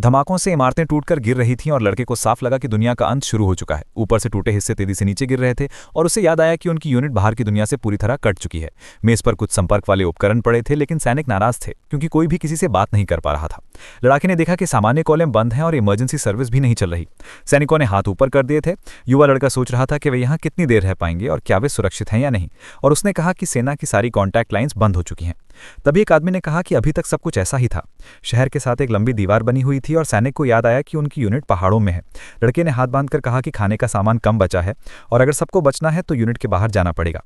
धमाकों से इमारतें टूटकर गिर रही थीं और लड़के को साफ लगा कि दुनिया का अंत शुरू हो चुका है। ऊपर से टूटे हिस्से तेजी से नीचे गिर रहे थे और उसे याद आया कि उनकी यूनिट बाहर की दुनिया से पूरी तरह कट चुकी है। मेज पर कुछ संपर्क वाले उपकरण पड़े थे, लेकिन सैनिक नाराज थे क्योंकि कोई भी किसी से बात नहीं कर पा रहा था। लड़ाके ने देखा कि सामान्य कॉलें बंद हैं और इमरजेंसी सर्विस भी नहीं चल रही। सैनिकों ने हाथ ऊपर कर दिए थे। युवा लड़का सोच रहा था कि वे यहाँ कितनी देर रह पाएंगे और क्या वे सुरक्षित हैं या नहीं, और उसने कहा कि सेना की सारी कॉन्टैक्ट लाइंस बंद हो चुकी हैं। तभी एक आदमी ने कहा कि अभी तक सब कुछ ऐसा ही था। शहर के साथ एक लंबी दीवार बनी हुई थी और सैनिक को याद आया कि उनकी यूनिट पहाड़ों में है। लड़के ने हाथ बांधकर कहा कि खाने का सामान कम बचा है और अगर सबको बचना है तो यूनिट के बाहर जाना पड़ेगा।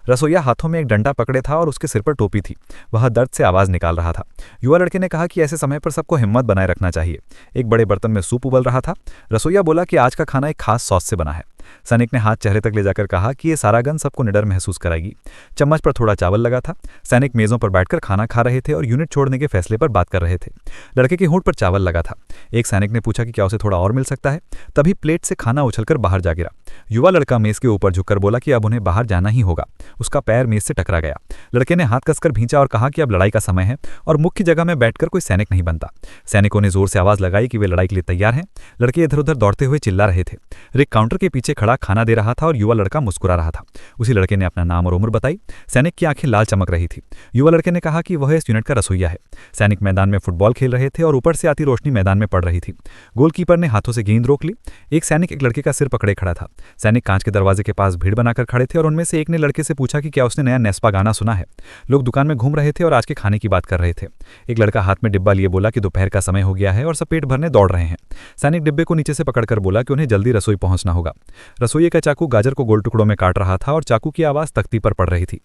रसोइया हाथों में एक डंडा पकड़े था और उसके सिर पर टोपी थी। वह दर्द से आवाज निकाल रहा था। युवा लड़के ने कहा कि ऐसे समय पर सबको हिम्मत बनाए रखना चाहिए। एक बड़े बर्तन में सूप उबल रहा था। रसोइया बोला कि आज का खाना एक खास सॉस से बना है। सैनिक ने हाथ चेहरे तक ले जाकर कहा कि ये सारा गन सबको निडर महसूस कराएगी। चम्मच पर थोड़ा चावल लगा था। सैनिक मेजों पर बैठकर खाना खा रहे थे और यूनिट छोड़ने के फैसले पर बात कर रहे थे। लड़के के होंठ पर चावल लगा था। एक सैनिक ने पूछा कि क्या उसे थोड़ा और मिल सकता है। तभी प्लेट से खाना उछलकर बाहर जा गिरा। युवा लड़का मेज के ऊपर झुककर बोला कि अब उन्हें बाहर जाना ही होगा। उसका पैर मेज से टकरा गया। लड़के ने हाथ कसकर भींचा और कहा कि अब लड़ाई का समय है और मुख्य जगह में बैठकर कोई सैनिक नहीं बनता। सैनिकों ने जोर से आवाज लगाई कि वे लड़ाई के लिए तैयार हैं। लड़के इधर उधर दौड़ते हुए चिल्ला रहे थे। रिक काउंटर के पीछे खड़ा खाना दे रहा था और युवा लड़का मुस्कुरा रहा था। उसी लड़के ने अपना नाम और उम्र बताई। सैनिक की आंखें लाल चमक रही थी। युवा लड़के ने कहा कि वह इस यूनिट का रसोइया है। सैनिक मैदान में फुटबॉल खेल रहे थे और ऊपर से आती रोशनी मैदान में पड़ रही थी। गोलकीपर ने हाथों से गेंद रोक ली। एक सैनिक एक लड़के का सिर पकड़े खड़ा था। सैनिक कांच के दरवाजे के पास भीड़ बनाकर खड़े थे और उनमें से एक ने लड़के से पूछा कि क्या उसने नया नेस्पा गाना सुना है। लोग दुकान में घूम रहे थे और आज के खाने की बात कर रहे थे। एक लड़का हाथ में डिब्बा लिए बोला कि दोपहर का समय हो गया है और सब पेट भरने दौड़ रहे हैं। सैनिक डिब्बे को नीचे से पकड़कर बोला कि उन्हें जल्दी रसोई पहुंचना होगा। रसोइये का चाकू गाजर को गोल टुकड़ों में काट रहा था और चाकू की आवाज तख्ती पर पड़ रही थी।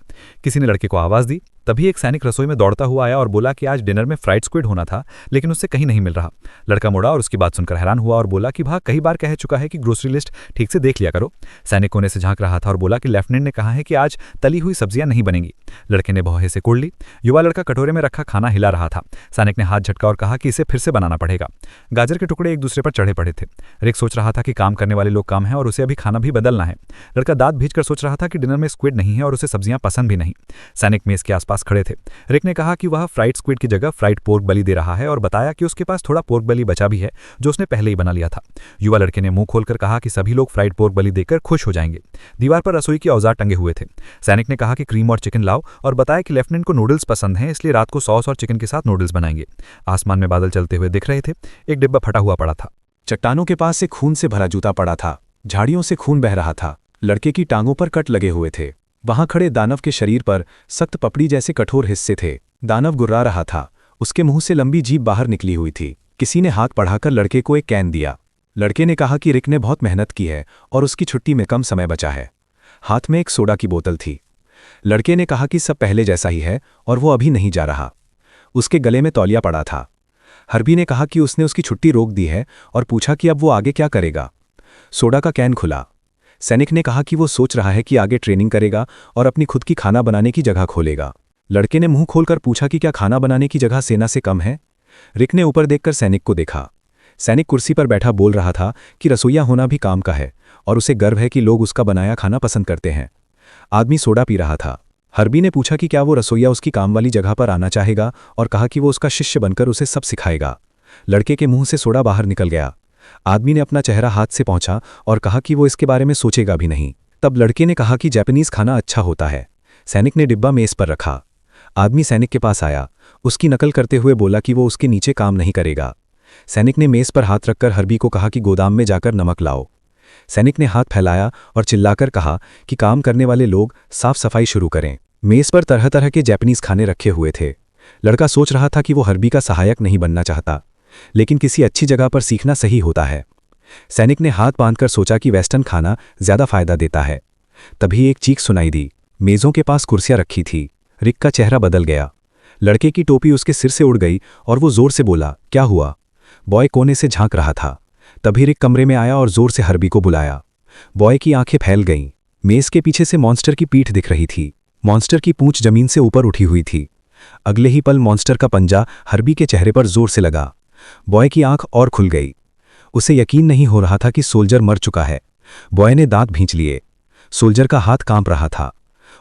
किसी ने लड़के को आवाज दी। तभी एक सैनिक रसोई में दौड़ता हुआ आया और बोला कि आज डिनर में फ्राइड स्क्विड होना था, लेकिन उससे कहीं नहीं मिल रहा। लड़का मुड़ा और उसकी बात सुनकर हैरान हुआ और बोला कि भाग कई बार कह चुका है कि ग्रोसरी लिस्ट ठीक से देख लिया करो। सैनिक कोने से झांक रहा था और बोला कि लेफ्टिनेंट ने कहा है कि आज तली हुई सब्जियां नहीं बनेंगी। लड़के ने भौहे से कुड़ ली। युवा लड़का कटोरे में रखा खाना हिला रहा था। सैनिक ने हाथ झटका और कहा कि इसे फिर से बनाना पड़ेगा। गाजर के टुकड़े एक दूसरे पर चढ़े पड़े थे। रिक सोच रहा था कि काम करने वाले लोग कम हैं और उसे अभी खाना भी बदलना है। लड़का दांत भींचकर सोच रहा था कि डिनर में स्क्विड नहीं है और उसे सब्जियां पसंद भी नहीं। सैनिक मेज के आसपास खड़े थे। रिक ने कहा कि वह फ्राइड स्क्विड की जगह फ्राइड पोर्क बली दे रहा है और बताया कि उसके पास थोड़ा पोर्क बली बचा भी है जो उसने पहले ही बना लिया था। युवा लड़के ने मुंह खोलकर कहा कि सभी लोग फ्राइड पोर्क बली देखकर खुश हो जाएंगे। दीवार पर रसोई के औजार टंगे हुए थे। सैनिक ने कहा कि क्रीम और चिकन लाओ और बताया कि लेफ्टिनेंट को नूडल्स पसंद हैं, इसलिए रात को सॉस और चिकन के साथ नूडल्स बनाएंगे। आसमान में बादल चलते हुए दिख रहे थे। एक डिब्बा फटा हुआ पड़ा था। चट्टानों के पास से खून से भरा जूता पड़ा था। झाड़ियों से खून बह रहा था। लड़के की टांगों पर कट लगे हुए थे। वहां खड़े दानव के शरीर पर सख्त पपड़ी जैसे कठोर हिस्से थे। दानव गुर्रा रहा था। उसके मुंह से लंबी जीभ बाहर निकली हुई थी। किसी ने हाथ बढ़ाकर लड़के को एक कैन दिया। लड़के ने कहा कि रिक ने बहुत मेहनत की है और उसकी छुट्टी में कम समय बचा है। हाथ में एक सोडा की बोतल थी। लड़के ने कहा कि सब पहले जैसा ही है और वो अभी नहीं जा रहा। उसके गले में तौलिया पड़ा था। हर्बी ने कहा कि उसने उसकी छुट्टी रोक दी है और पूछा कि अब वो आगे क्या करेगा। सोडा का कैन खुला। सैनिक ने कहा कि वो सोच रहा है कि आगे ट्रेनिंग करेगा और अपनी खुद की खाना बनाने की जगह खोलेगा। लड़के ने मुंह खोलकर पूछा कि क्या खाना बनाने की जगह सेना से कम है। रिक ने ऊपर देखकर सैनिक को देखा। सैनिक कुर्सी पर बैठा बोल रहा था कि रसोइया होना भी काम का है और उसे गर्व है कि लोग उसका बनाया खाना पसंद करते हैं। आदमी सोडा पी रहा था। हर्बी ने पूछा कि क्या वो रसोइया उसकी काम वाली जगह पर आना चाहेगा और कहा कि वो उसका शिष्य बनकर उसे सब सिखाएगा। लड़के के मुंह से सोडा बाहर निकल गया। आदमी ने अपना चेहरा हाथ से पोंछा और कहा कि वो इसके बारे में सोचेगा भी नहीं। तब लड़के ने कहा कि जापानीज खाना अच्छा होता है। सैनिक ने डिब्बा मेज पर रखा। आदमी सैनिक के पास आया। उसकी नकल करते हुए बोला कि वो उसके नीचे काम नहीं करेगा। सैनिक ने मेज पर हाथ रखकर हर्बी को कहा कि गोदाम में जाकर नमक लाओ। सैनिक ने हाथ फैलाया और चिल्लाकर कहा कि काम करने वाले लोग साफ सफाई शुरू करें। मेज पर तरह तरह के जापानीज खाने रखे हुए थे। लड़का सोच रहा था कि वो हर्बी का सहायक नहीं बनना चाहता, लेकिन किसी अच्छी जगह पर सीखना सही होता है। सैनिक ने हाथ बांधकर सोचा कि वेस्टर्न खाना ज्यादा फायदा देता है। तभी एक चीख सुनाई दी। मेजों के पास कुर्सियां रखी थी। रिक का चेहरा बदल गया। लड़के की टोपी उसके सिर से उड़ गई और वो जोर से बोला, क्या हुआ? बॉय कोने से झांक रहा था। तभी रिक कमरे में आया और जोर से हर्बी को बुलाया। बॉय की आंखें फैल गईं। मेज के पीछे से मॉन्स्टर की पीठ दिख रही थी। मॉन्स्टर की पूंछ जमीन से ऊपर उठी हुई थी। अगले ही पल मॉन्स्टर का पंजा हर्बी के चेहरे पर जोर से लगा। बॉय की आंख और खुल गई। उसे यकीन नहीं हो रहा था कि सोल्जर मर चुका है। बॉय ने दांत भींच लिए। सोल्जर का हाथ कांप रहा था।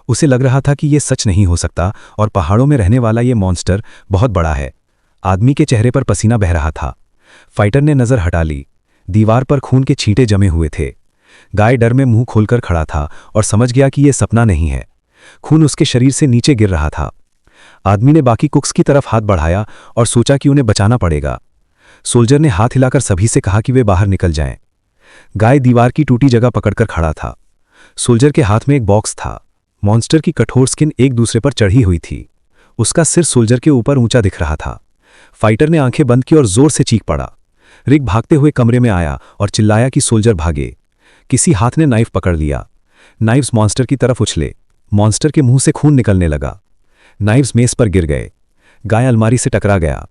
उसे लग रहा था कि यह सच नहीं हो सकता और पहाड़ों में रहने वाला ये मॉन्स्टर बहुत बड़ा है। आदमी के चेहरे पर पसीना बह रहा था। फाइटर ने नजर हटा ली। दीवार पर खून के छींटे जमे हुए थे। गाय डर में मुंह खोलकर खड़ा था और समझ गया कि यह सपना नहीं है। खून उसके शरीर से नीचे गिर रहा था। आदमी ने बाकी कुक्स की तरफ हाथ बढ़ाया और सोचा कि उन्हें बचाना पड़ेगा। सोल्जर ने हाथ हिलाकर सभी से कहा कि वे बाहर निकल जाएं। गाय दीवार की टूटी जगह पकड़कर खड़ा था। सोल्जर के हाथ में एक बॉक्स था। मॉन्स्टर की कठोर स्किन एक दूसरे पर चढ़ी हुई थी। उसका सिर सोल्जर के ऊपर ऊंचा दिख रहा था। फाइटर ने आंखें बंद की और जोर से चीख पड़ा। रिक भागते हुए कमरे में आया और चिल्लाया कि सोल्जर भागे। किसी हाथ ने नाइफ पकड़ लिया। नाइव्स मॉन्स्टर की तरफ उछले। मॉन्स्टर के मुंह से खून निकलने लगा। नाइव्स मेज पर गिर गए। गाय अलमारी से टकरा गया।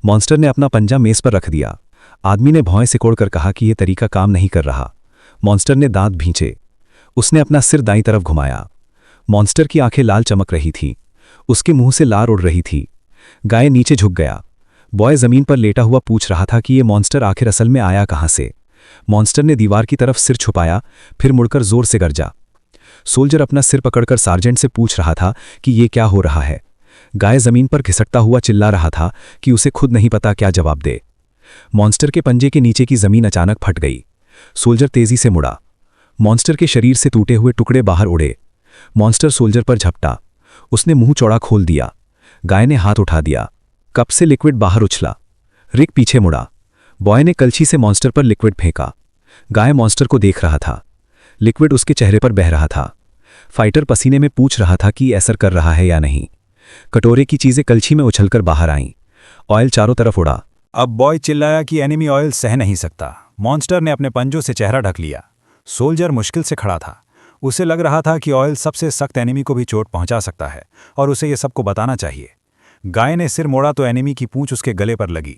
मॉन्स्टर ने अपना पंजा मेज पर रख दिया। आदमी ने भौएं सिकोड़कर कहा कि यह तरीका काम नहीं कर रहा। मॉन्स्टर ने दांत भींचे। उसने अपना सिर दाईं तरफ घुमाया। मॉन्स्टर की आंखें लाल चमक रही थीं। उसके मुंह से लार उड़ रही थी। गाय नीचे झुक गया। बॉय जमीन पर लेटा हुआ पूछ रहा था कि यह मॉन्स्टर आखिर असल में आया कहां से। मॉन्स्टर ने दीवार की तरफ सिर छुपाया, फिर मुड़कर जोर से गरजा। सोल्जर अपना सिर पकड़कर सार्जेंट से पूछ रहा था कि यह क्या हो रहा है। गाय जमीन पर घिसटता हुआ चिल्ला रहा था कि उसे खुद नहीं पता क्या जवाब दे। मॉन्स्टर के पंजे के नीचे की जमीन अचानक फट गई। सोल्जर तेजी से मुड़ा। मॉन्स्टर के शरीर से टूटे हुए टुकड़े बाहर उड़े। मॉन्स्टर सोल्जर पर झपटा। उसने मुंह चौड़ा खोल दिया। गाय ने हाथ उठा दिया। कप से लिक्विड बाहर उछला। रिक पीछे मुड़ा। बॉय ने कलछी से मॉन्स्टर पर लिक्विड फेंका। गाय मॉन्स्टर को देख रहा था। लिक्विड उसके चेहरे पर बह रहा था। फाइटर पसीने में पूछ रहा था कि असर कर रहा है या नहीं। कटोरे की चीजें कलछी में उछलकर बाहर आईं। ऑयल चारों तरफ उड़ा। अब बॉय चिल्लाया कि एनिमी ऑयल सह नहीं सकता। मॉन्स्टर ने अपने पंजों से चेहरा ढक लिया। सोल्जर मुश्किल से खड़ा था। उसे लग रहा था कि ऑयल सबसे सख्त एनिमी को भी चोट पहुंचा सकता है और उसे यह सबको बताना चाहिए। गाय ने सिर मोड़ा तो एनिमी की पूंछ उसके गले पर लगी।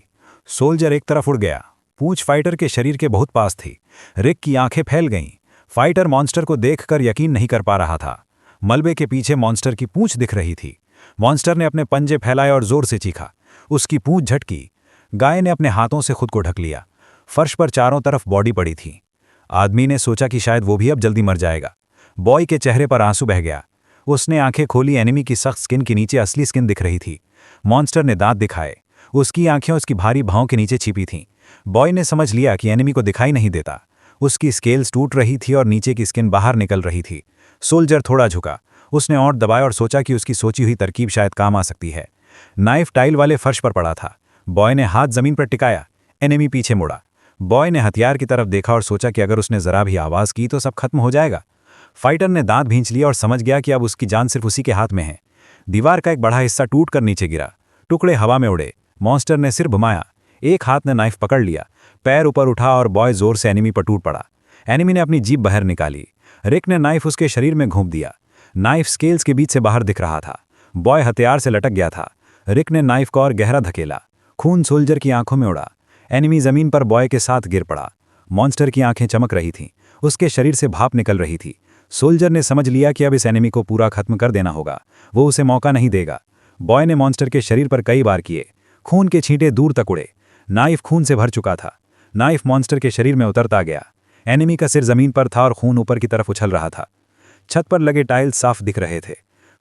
सोल्जर एक तरफ उड़ गया। पूंछ फाइटर के शरीर के बहुत पास थी। रिक की आंखें फैल गईं। फाइटर मॉन्स्टर को देखकर यकीन नहीं कर पा रहा था। मलबे के पीछे मॉन्स्टर की पूंछ दिख रही थी। मॉन्स्टर ने अपने पंजे फैलाए और जोर से चीखा। उसकी पूंछ झटकी। गाय ने अपने हाथों से खुद को ढक लिया। फर्श पर चारों तरफ बॉडी पड़ी थी। आदमी ने सोचा कि शायद वो भी अब जल्दी मर जाएगा। बॉय के चेहरे पर आंसू बह गया। उसने आंखें खोली। एनिमी की सख्त स्किन के नीचे असली स्किन दिख रही थी। मॉन्स्टर ने दांत दिखाए। उसकी आंखें उसकी भारी भौं के नीचे छिपी थीं। बॉय ने समझ लिया कि एनिमी को दिखाई नहीं देता। उसकी स्केल्स टूट रही थी और नीचे की स्किन बाहर निकल रही थी। सोल्जर थोड़ा झुका। उसने और दबाया और सोचा कि उसकी सोची हुई तरकीब शायद काम आ सकती है। नाइफ टाइल वाले फर्श पर पड़ा था। बॉय ने हाथ जमीन पर टिकाया। एनिमी पीछे मुड़ा। बॉय ने हथियार की तरफ देखा और सोचा कि अगर उसने जरा भी आवाज की तो सब खत्म हो जाएगा। फाइटर ने दांत भींच लिया और समझ गया कि अब उसकी जान सिर्फ उसी के हाथ में है। दीवार का एक बड़ा हिस्सा टूटकर नीचे गिरा। टुकड़े हवा में उड़े। मॉन्स्टर ने सिर घुमाया। एक हाथ ने नाइफ पकड़ लिया। पैर ऊपर उठा और बॉय जोर से एनिमी पर टूट पड़ा। एनिमी ने अपनी जीभ बाहर निकाली। रिक ने नाइफ उसके शरीर में घोंप दिया। नाइफ स्केल्स के बीच से बाहर दिख रहा था। बॉय हथियार से लटक गया था। रिक ने नाइफ को और गहरा धकेला। खून सोल्जर की आंखों में उड़ा। एनिमी जमीन पर बॉय के साथ गिर पड़ा। मॉन्स्टर की आंखें चमक रही थीं। उसके शरीर से भाप निकल रही थी। सोल्जर ने समझ लिया कि अब इस एनिमी को पूरा खत्म कर देना होगा। वो उसे मौका नहीं देगा। बॉय ने मॉन्स्टर के शरीर पर कई बार किए। खून के छींटे दूर तक उड़े। नाइफ खून से भर चुका था। नाइफ मॉन्स्टर के शरीर में उतरता गया। एनिमी का सिर जमीन पर था और खून ऊपर की तरफ उछल रहा था। छत पर लगे टाइल्स साफ दिख रहे थे।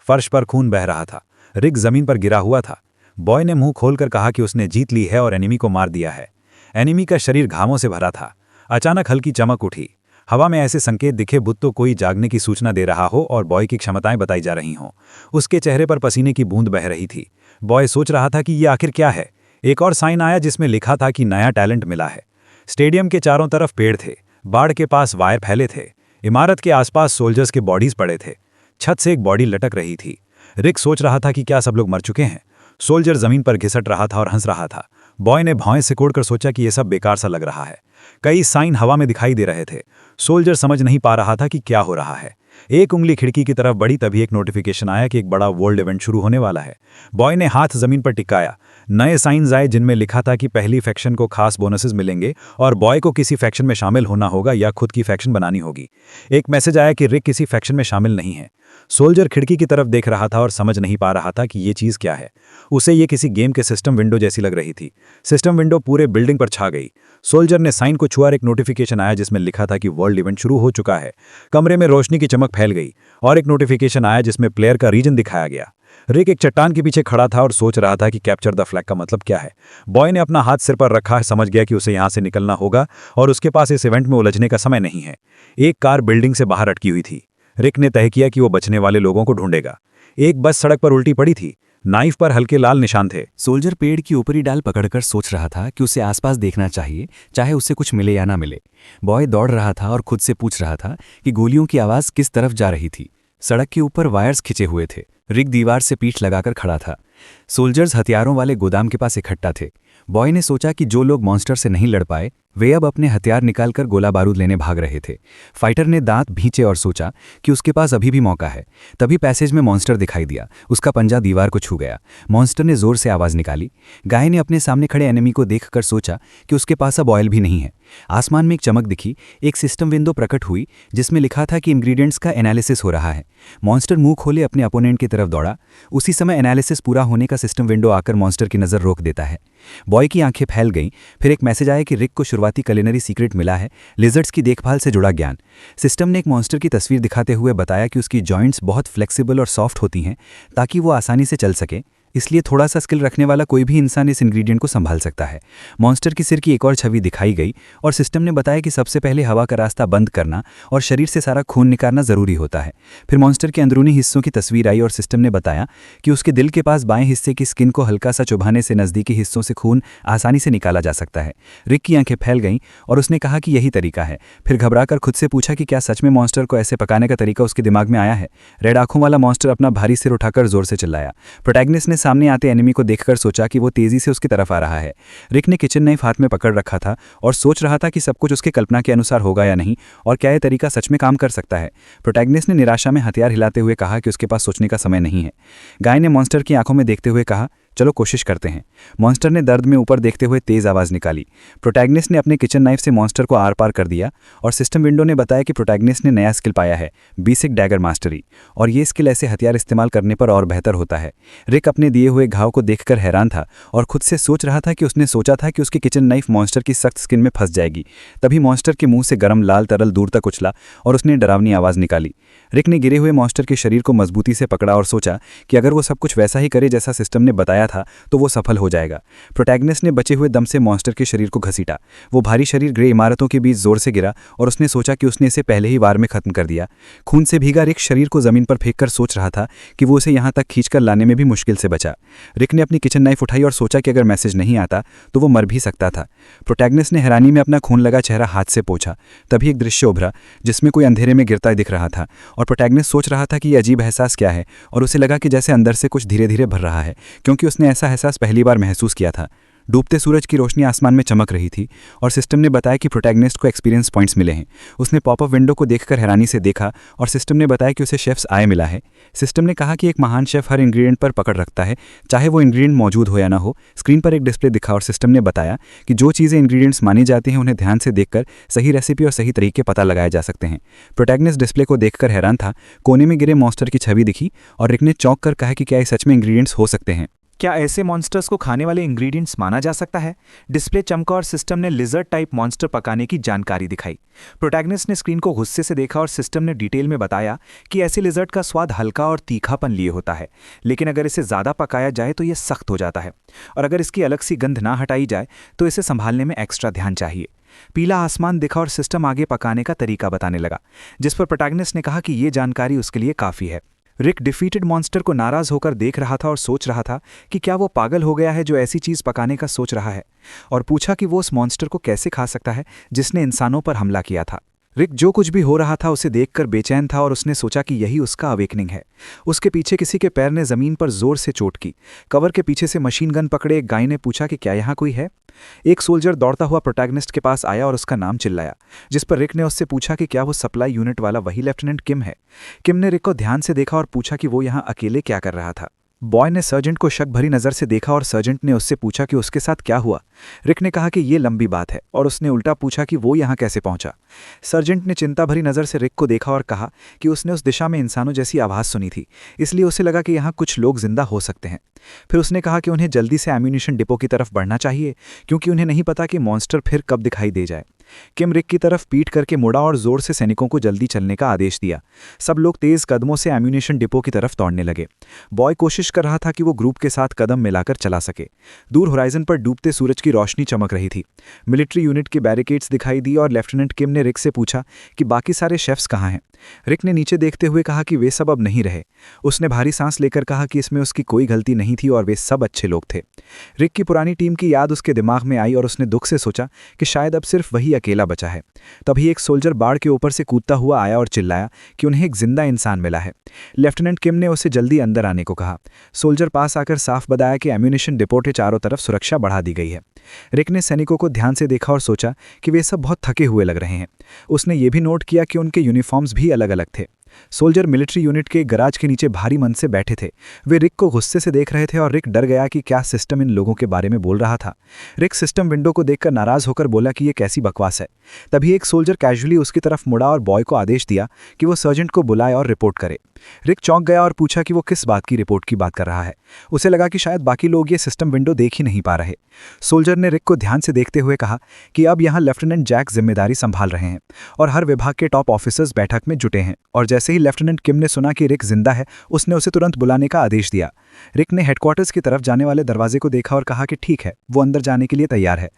फर्श पर खून बह रहा था। रिक जमीन पर गिरा हुआ था। बॉय ने मुंह खोलकर कहा कि उसने जीत ली है और एनिमी को मार दिया है। एनिमी का शरीर घावों से भरा था। अचानक हल्की चमक उठी। हवा में ऐसे संकेत दिखे बुत तो कोई जागने की सूचना दे रहा हो और बॉय की क्षमताएं बताई जा रही हों। उसके चेहरे पर पसीने की बूंद बह रही थी। बॉय सोच रहा था कि ये आखिर क्या है। एक और साइन आया जिसमें लिखा था कि नया टैलेंट मिला है। स्टेडियम के चारों तरफ पेड़ थे। बाड़ के पास वायर फैले थे। इमारत के आसपास सोल्जर्स के बॉडीज पड़े थे। छत से एक बॉडी लटक रही थी। रिक सोच रहा था कि क्या सब लोग मर चुके हैं। सोल्जर जमीन पर घिसट रहा था और हंस रहा था। बॉय ने भौएं सिकोड़कर सोचा कि यह सब बेकार सा लग रहा है। कई साइन हवा में दिखाई दे रहे थे। सोल्जर समझ नहीं पा रहा था कि क्या हो रहा है। एक उंगली खिड़की की तरफ बढ़ी तभी एक नोटिफिकेशन आया कि एक बड़ा वर्ल्ड इवेंट शुरू होने वाला है। बॉय ने हाथ जमीन पर टिकाया। नए साइंस आए जिनमें लिखा था कि पहली फैक्शन को खास बोनसेस मिलेंगे और बॉय को किसी फैक्शन में शामिल होना होगा या खुद की फैक्शन बनानी होगी। एक मैसेज आया कि रिक किसी फैक्शन में शामिल नहीं है। सोल्जर खिड़की की तरफ देख रहा था और समझ नहीं पा रहा था कि ये चीज़ क्या है। उसे ये किसी गेम के सिस्टम विंडो जैसी लग रही थी। सिस्टम विंडो पूरे बिल्डिंग पर छा गई। सोल्जर ने साइन को छुआ। एक नोटिफिकेशन आया जिसमें लिखा था कि वर्ल्ड इवेंट शुरू हो चुका है। कमरे में रोशनी की चमक फैल गई और एक नोटिफिकेशन आया जिसमें प्लेयर का रीजन दिखाया गया। रिक एक चट्टान के पीछे खड़ा था और सोच रहा था कि कैप्चर द फ्लैग का मतलब क्या है। बॉय ने अपना हाथ सिर पर रखा, समझ गया कि उसे यहाँ से निकलना होगा और उसके पास इस इवेंट में उलझने का समय नहीं है। एक कार बिल्डिंग से बाहर अटकी हुई थी। रिक ने तय किया कि वो बचने वाले लोगों को ढूंढेगा। एक बस सड़क पर उल्टी पड़ी थी। नाइफ पर हल्के लाल निशान थे। सोल्जर पेड़ की ऊपरी डाल पकड़कर सोच रहा था कि उसे आसपास देखना चाहिए, चाहे उसे कुछ मिले या ना मिले। बॉय दौड़ रहा था और खुद से पूछ रहा था कि गोलियों की आवाज़ किस तरफ जा रही थी। सड़क के ऊपर वायर्स खिंचे हुए थे। रिक दीवार से पीठ लगाकर खड़ा था। सोल्जर्स हथियारों वाले गोदाम के पास इकट्ठा थे। बॉय ने सोचा कि जो लोग मॉन्स्टर से नहीं लड़ पाए वे अब अपने हथियार निकालकर गोला बारूद लेने भाग रहे थे। फाइटर ने दांत भींचे और सोचा कि उसके पास अभी भी मौका है। तभी पैसेज में मॉन्स्टर दिखाई दिया। उसका पंजा दीवार को छू गया। मॉन्स्टर ने जोर से आवाज़ निकाली। गाय ने अपने सामने खड़े एनिमी को देखकर सोचा कि उसके पास अब ऑयल भी नहीं है। आसमान में एक चमक दिखी। एक सिस्टम विंडो प्रकट हुई जिसमें लिखा था कि इंग्रेडिएंट्स का एनालिसिस हो रहा है। मॉन्स्टर मुंह खोले अपने अपोनेंट की तरफ दौड़ा। उसी समय एनालिसिस पूरा होने का सिस्टम विंडो आकर मॉन्स्टर की नज़र रोक देता है। बॉय की आंखें फैल गईं। फिर एक मैसेज आया कि रिक को शुरुआती कुलिनरी सीक्रेट मिला है, लिजर्ड्स की देखभाल से जुड़ा ज्ञान। सिस्टम ने एक मॉन्स्टर की तस्वीर दिखाते हुए बताया कि उसकी जॉइंट्स बहुत फ्लेक्सिबल और सॉफ्ट होती हैं ताकि वो आसानी से चल सके, इसलिए थोड़ा सा स्किल रखने वाला कोई भी इंसान इस इंग्रेडिएंट को संभाल सकता है। मॉन्स्टर की सिर की एक और छवि दिखाई गई और सिस्टम ने बताया कि सबसे पहले हवा का रास्ता बंद करना और शरीर से सारा खून निकालना ज़रूरी होता है। फिर मॉन्स्टर के अंदरूनी हिस्सों की तस्वीर आई और सिस्टम ने बताया कि उसके दिल के पास बाएं हिस्से की स्किन को हल्का सा चुभाने से नज़दीकी हिस्सों से खून आसानी से निकाला जा सकता है। रिक की आंखें फैल गईं और उसने कहा कि यही तरीका है। फिर घबराकर खुद से पूछा कि क्या सच में मॉन्स्टर को ऐसे पकाने का तरीका उसके दिमाग में आया है। रेड आंखों वाला मॉन्स्टर अपना भारी सिर उठाकर जोर से चिल्लाया। प्रोटैगनिस्ट ने सामने आते एनिमी को देखकर सोचा कि वो तेजी से उसकी तरफ आ रहा है। रिक ने किचन नाइफ हाथ में पकड़ रखा था और सोच रहा था कि सब कुछ उसके कल्पना के अनुसार होगा या नहीं और क्या यह तरीका सच में काम कर सकता है। प्रोटैगनिस्ट ने निराशा में हथियार हिलाते हुए कहा कि उसके पास सोचने का समय नहीं है। गाय ने मॉन्स्टर की आंखों में देखते हुए कहा, चलो कोशिश करते हैं। मॉन्स्टर ने दर्द में ऊपर देखते हुए तेज आवाज़ निकाली। प्रोटैगनिस्ट ने अपने किचन नाइफ से मॉन्स्टर को आर पार कर दिया और सिस्टम विंडो ने बताया कि प्रोटैगनिस्ट ने नया स्किल पाया है, बेसिक डैगर मास्टरी, और ये स्किल ऐसे हथियार इस्तेमाल करने पर और बेहतर होता है। रिक अपने दिए हुए घाव को देखकर हैरान था और खुद से सोच रहा था कि उसने सोचा था कि उसकी किचन नाइफ मॉन्स्टर की सख्त स्किन में फंस जाएगी। तभी मॉन्स्टर के मुंह से गर्म लाल तरल दूर तक उछला और उसने डरावनी आवाज़ निकाली। रिक ने गिरे हुए मॉन्स्टर के शरीर को मजबूती से पकड़ा और सोचा कि अगर वो सब कुछ वैसा ही करे जैसा सिस्टम ने बताया था तो वो सफल हो जाएगा। प्रोटैगनिस्ट ने बचे हुए दम से मॉन्स्टर के शरीर को घसीटा। वो भारी शरीर ग्रे इमारतों के बीच जोर से गिरा और उसने सोचा कि उसने इसे पहले ही वार में खत्म कर दिया। खून से भीगा रिक शरीर को जमीन पर फेंककर सोच रहा था कि वो उसे यहाँ तक खींचकर लाने में भी मुश्किल से बचा। रिक ने अपनी किचन नाइफ उठाई और सोचा कि अगर मैसेज नहीं आता तो वो मर भी सकता था। प्रोटैगनिस्ट ने हैरानी में अपना खून लगा चेहरा हाथ से पोंछा। तभी एक दृश्य उभरा जिसमें कोई अंधेरे में गिरता दिख रहा था और प्रोटैगनिस्ट सोच रहा था कि यह अजीब एहसास क्या है और उसे लगा कि जैसे अंदर से कुछ धीरे धीरे भर रहा है, क्योंकि उसने ऐसा एहसास पहली बार महसूस किया था। डूबते सूरज की रोशनी आसमान में चमक रही थी और सिस्टम ने बताया कि प्रोटैगनिस्ट को एक्सपीरियंस पॉइंट्स मिले हैं। उसने पॉपअप विंडो को देखकर हैरानी से देखा और सिस्टम ने बताया कि उसे शेफ्स आय मिला है। सिस्टम ने कहा कि एक महान शेफ हर इंग्रेडिएंट पर पकड़ रखता है, चाहे वो इंग्रेडिएंट मौजूद हो या ना हो। स्क्रीन पर एक डिस्प्ले दिखा और सिस्टम ने बताया कि जो चीज़ें इंग्रेडिएंट्स मानी जाती हैं उन्हें ध्यान से देखकर सही रेसिपी और सही तरीके पता लगाए जा सकते हैं। प्रोटैगनिस्ट डिस्प्ले को देखकर हैरान था। कोने में गिरे मॉन्स्टर की छवि दिखी और रिक ने चौंक कर कहा कि क्या ये सच में इंग्रेडिएंट्स हो सकते हैं। क्या ऐसे मॉन्स्टर्स को खाने वाले इंग्रेडिएंट्स माना जा सकता है? डिस्प्ले चमका और सिस्टम ने लिजर्ड टाइप मॉन्स्टर पकाने की जानकारी दिखाई। प्रोटैगनिस्ट ने स्क्रीन को गुस्से से देखा और सिस्टम ने डिटेल में बताया कि ऐसे लिजर्ड का स्वाद हल्का और तीखापन लिए होता है, लेकिन अगर इसे ज़्यादा पकाया जाए तो यह सख्त हो जाता है और अगर इसकी अलग सी गंध ना हटाई जाए तो इसे संभालने में एक्स्ट्रा ध्यान चाहिए। पीला आसमान दिखा और सिस्टम आगे पकाने का तरीका बताने लगा, जिस पर प्रोटैगनिस्ट ने कहा कि ये जानकारी उसके लिए काफ़ी है। रिक डिफीटेड मॉन्स्टर को नाराज होकर देख रहा था और सोच रहा था कि क्या वो पागल हो गया है जो ऐसी चीज़ पकाने का सोच रहा है, और पूछा कि वो उस मॉन्स्टर को कैसे खा सकता है जिसने इंसानों पर हमला किया था। रिक जो कुछ भी हो रहा था उसे देखकर बेचैन था और उसने सोचा कि यही उसका अवेकनिंग है। उसके पीछे किसी के पैर ने जमीन पर जोर से चोट की। कवर के पीछे से मशीन गन पकड़े एक गाय ने पूछा कि क्या यहाँ कोई है। एक सोल्जर दौड़ता हुआ प्रोटैगनिस्ट के पास आया और उसका नाम चिल्लाया, जिस पर रिक ने उससे पूछा कि क्या वो सप्लाई यूनिट वाला वही लेफ्टिनेंट किम है। किम ने रिक को ध्यान से देखा और पूछा कि वो यहाँ अकेले क्या कर रहा था। बॉय ने सर्जेंट को शक भरी नज़र से देखा और सर्जेंट ने उससे पूछा कि उसके साथ क्या हुआ। रिक ने कहा कि ये लंबी बात है और उसने उल्टा पूछा कि वो यहाँ कैसे पहुंचा। सर्जेंट ने चिंता भरी नज़र से रिक को देखा और कहा कि उसने उस दिशा में इंसानों जैसी आवाज़ सुनी थी, इसलिए उसे लगा कि यहाँ कुछ लोग जिंदा हो सकते हैं। फिर उसने कहा कि उन्हें जल्दी से एम्यूनिशन डिपो की तरफ बढ़ना चाहिए, क्योंकि उन्हें नहीं पता कि मॉन्स्टर फिर कब दिखाई दे जाए। किम रिक की तरफ पीठ करके मुड़ा और जोर से सैनिकों को जल्दी चलने का आदेश दिया। सब लोग तेज कदमों से एम्यूनेशन डिपो की तरफ दौड़ने लगे। बॉय कोशिश कर रहा था कि वो ग्रुप के साथ कदम मिलाकर चला सके। दूर होराइजन पर डूबते सूरज की रोशनी चमक रही थी। मिलिट्री यूनिट के बैरिकेड्स दिखाई दी और लेफ्टिनेंट किम ने रिक से पूछा कि बाकी सारे शेफ्स कहाँ हैं। रिक ने नीचे देखते हुए कहा कि वे सब अब नहीं रहे। उसने भारी सांस लेकर कहा कि इसमें उसकी कोई गलती नहीं थी और वे सब अच्छे लोग थे। रिक की पुरानी टीम की याद उसके दिमाग में आई और उसने दुख से सोचा कि शायद अब सिर्फ वही अकेला बचा है। तभी एक सोल्जर बाड़ के ऊपर से कूदता हुआ आया और चिल्लाया कि उन्हें एक जिंदा इंसान मिला है। लेफ्टिनेंट किम ने उसे जल्दी अंदर आने को कहा। सोल्जर पास आकर साफ बताया कि एम्यूनेशन डिपो के चारों तरफ सुरक्षा बढ़ा दी गई है। रिक ने सैनिकों को ध्यान से देखा और सोचा कि वे सब बहुत थके हुए लग रहे हैं। उसने ये भी नोट किया कि उनके यूनिफॉर्म्स भी अलग अलग थे। सोल्जर मिलिट्री यूनिट के गराज के नीचे भारी मन से बैठे थे। वे रिक को गुस्से से देख रहे थे और रिक डर गया कि क्या सिस्टम इन लोगों के बारे में बोल रहा था। रिक सिस्टम विंडो को देखकर नाराज होकर बोला कि ये कैसी बकवास है। तभी एक सोल्जर कैजुअली उसकी तरफ मुड़ा और बॉय को आदेश दिया कि वो सर्जेंट को बुलाए और रिपोर्ट करे। रिक चौंक गया और पूछा कि वो किस बात की रिपोर्ट की बात कर रहा है। उसे लगा कि शायद बाकी लोग ये सिस्टम विंडो देख ही नहीं पा रहे। सोल्जर ने रिक को ध्यान से देखते हुए कहा कि अब यहाँ लेफ्टिनेंट जैक जिम्मेदारी संभाल रहे हैं और हर विभाग के टॉप ऑफिसर्स बैठक में जुटे हैं। और जैसे ही लेफ्टिनेंट किम ने सुना कि रिक जिंदा है, उसने उसे तुरंत बुलाने का आदेश दिया। रिक ने हेडक्वार्टर्स की तरफ जाने वाले दरवाजे को देखा और कहा कि ठीक है, वो अंदर जाने के लिए तैयार है।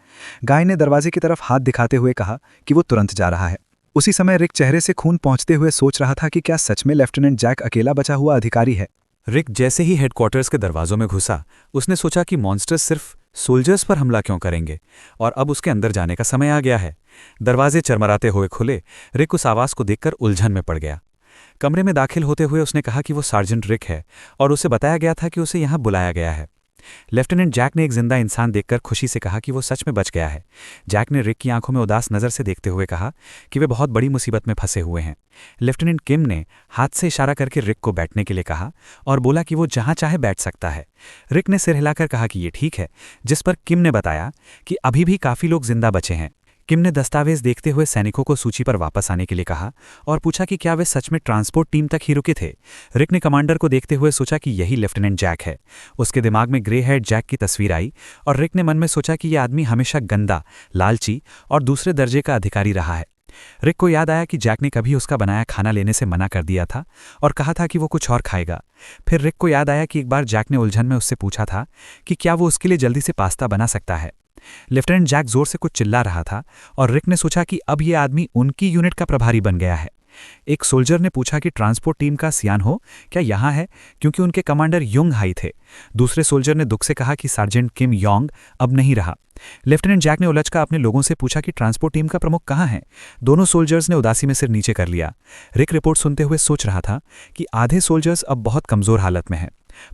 गाय ने दरवाजे की तरफ हाथ दिखाते हुए कहा कि वो तुरंत जा रहा है। उसी समय रिक चेहरे से खून पहुंचते हुए सोच रहा था कि क्या सच में लेफ्टिनेंट जैक अकेला बचा हुआ अधिकारी है। रिक जैसे ही हेडक्वार्टर्स के दरवाजों में घुसा, उसने सोचा कि मॉन्स्टर्स सिर्फ सोल्जर्स पर हमला क्यों करेंगे और अब उसके अंदर जाने का समय आ गया है। दरवाजे चरमराते हुए खुले। रिक उस आवाज को देखकर उलझन में पड़ गया। कमरे में दाखिल होते हुए उसने कहा कि वो सार्जेंट रिक है और उसे बताया गया था कि उसे यहाँ बुलाया गया है। लेफ्टिनेंट जैक ने एक जिंदा इंसान देखकर खुशी से कहा कि वो सच में बच गया है। जैक ने रिक की आंखों में उदास नज़र से देखते हुए कहा कि वे बहुत बड़ी मुसीबत में फंसे हुए हैं। लेफ्टिनेंट किम ने हाथ से इशारा करके रिक को बैठने के लिए कहा और बोला कि वो जहां चाहे बैठ सकता है। रिक ने सिर हिलाकर कहा कि ये ठीक है, जिस पर किम ने बताया कि अभी भी काफ़ी लोग जिंदा बचे हैं। किम ने दस्तावेज देखते हुए सैनिकों को सूची पर वापस आने के लिए कहा और पूछा कि क्या वे सच में ट्रांसपोर्ट टीम तक ही रुके थे। रिक ने कमांडर को देखते हुए सोचा कि यही लेफ्टिनेंट जैक है। उसके दिमाग में ग्रे हेड जैक की तस्वीर आई और रिक ने मन में सोचा कि यह आदमी हमेशा गंदा, लालची और दूसरे दर्जे का अधिकारी रहा है। रिक को याद आया कि जैक ने कभी उसका बनाया खाना लेने से मना कर दिया था और कहा था कि वो कुछ और खाएगा। फिर रिक को याद आया कि एक बार जैक ने उलझन में उससे पूछा था कि क्या वो उसके लिए जल्दी से पास्ता बना सकता है। लेफ्टिनेंट जैक जोर से कुछ चिल्ला रहा था और रिक ने सोचा कि अब ये आदमी उनकी यूनिट का प्रभारी बन गया है। एक सोल्जर ने पूछा कि ट्रांसपोर्ट टीम का सियान हो क्या यहाँ है, क्योंकि उनके कमांडर योंग हाई थे। दूसरे सोल्जर ने दुख से कहा कि सार्जेंट किम योंग अब नहीं रहा। लेफ्टिनेंट जैक ने उलझकर अपने लोगों से पूछा कि ट्रांसपोर्ट टीम का प्रमुख कहाँ है। दोनों सोल्जर्स ने उदासी में सिर नीचे कर लिया। रिक रिपोर्ट सुनते हुए सोच रहा था कि आधे सोल्जर्स अब बहुत कमजोर हालत में हैं।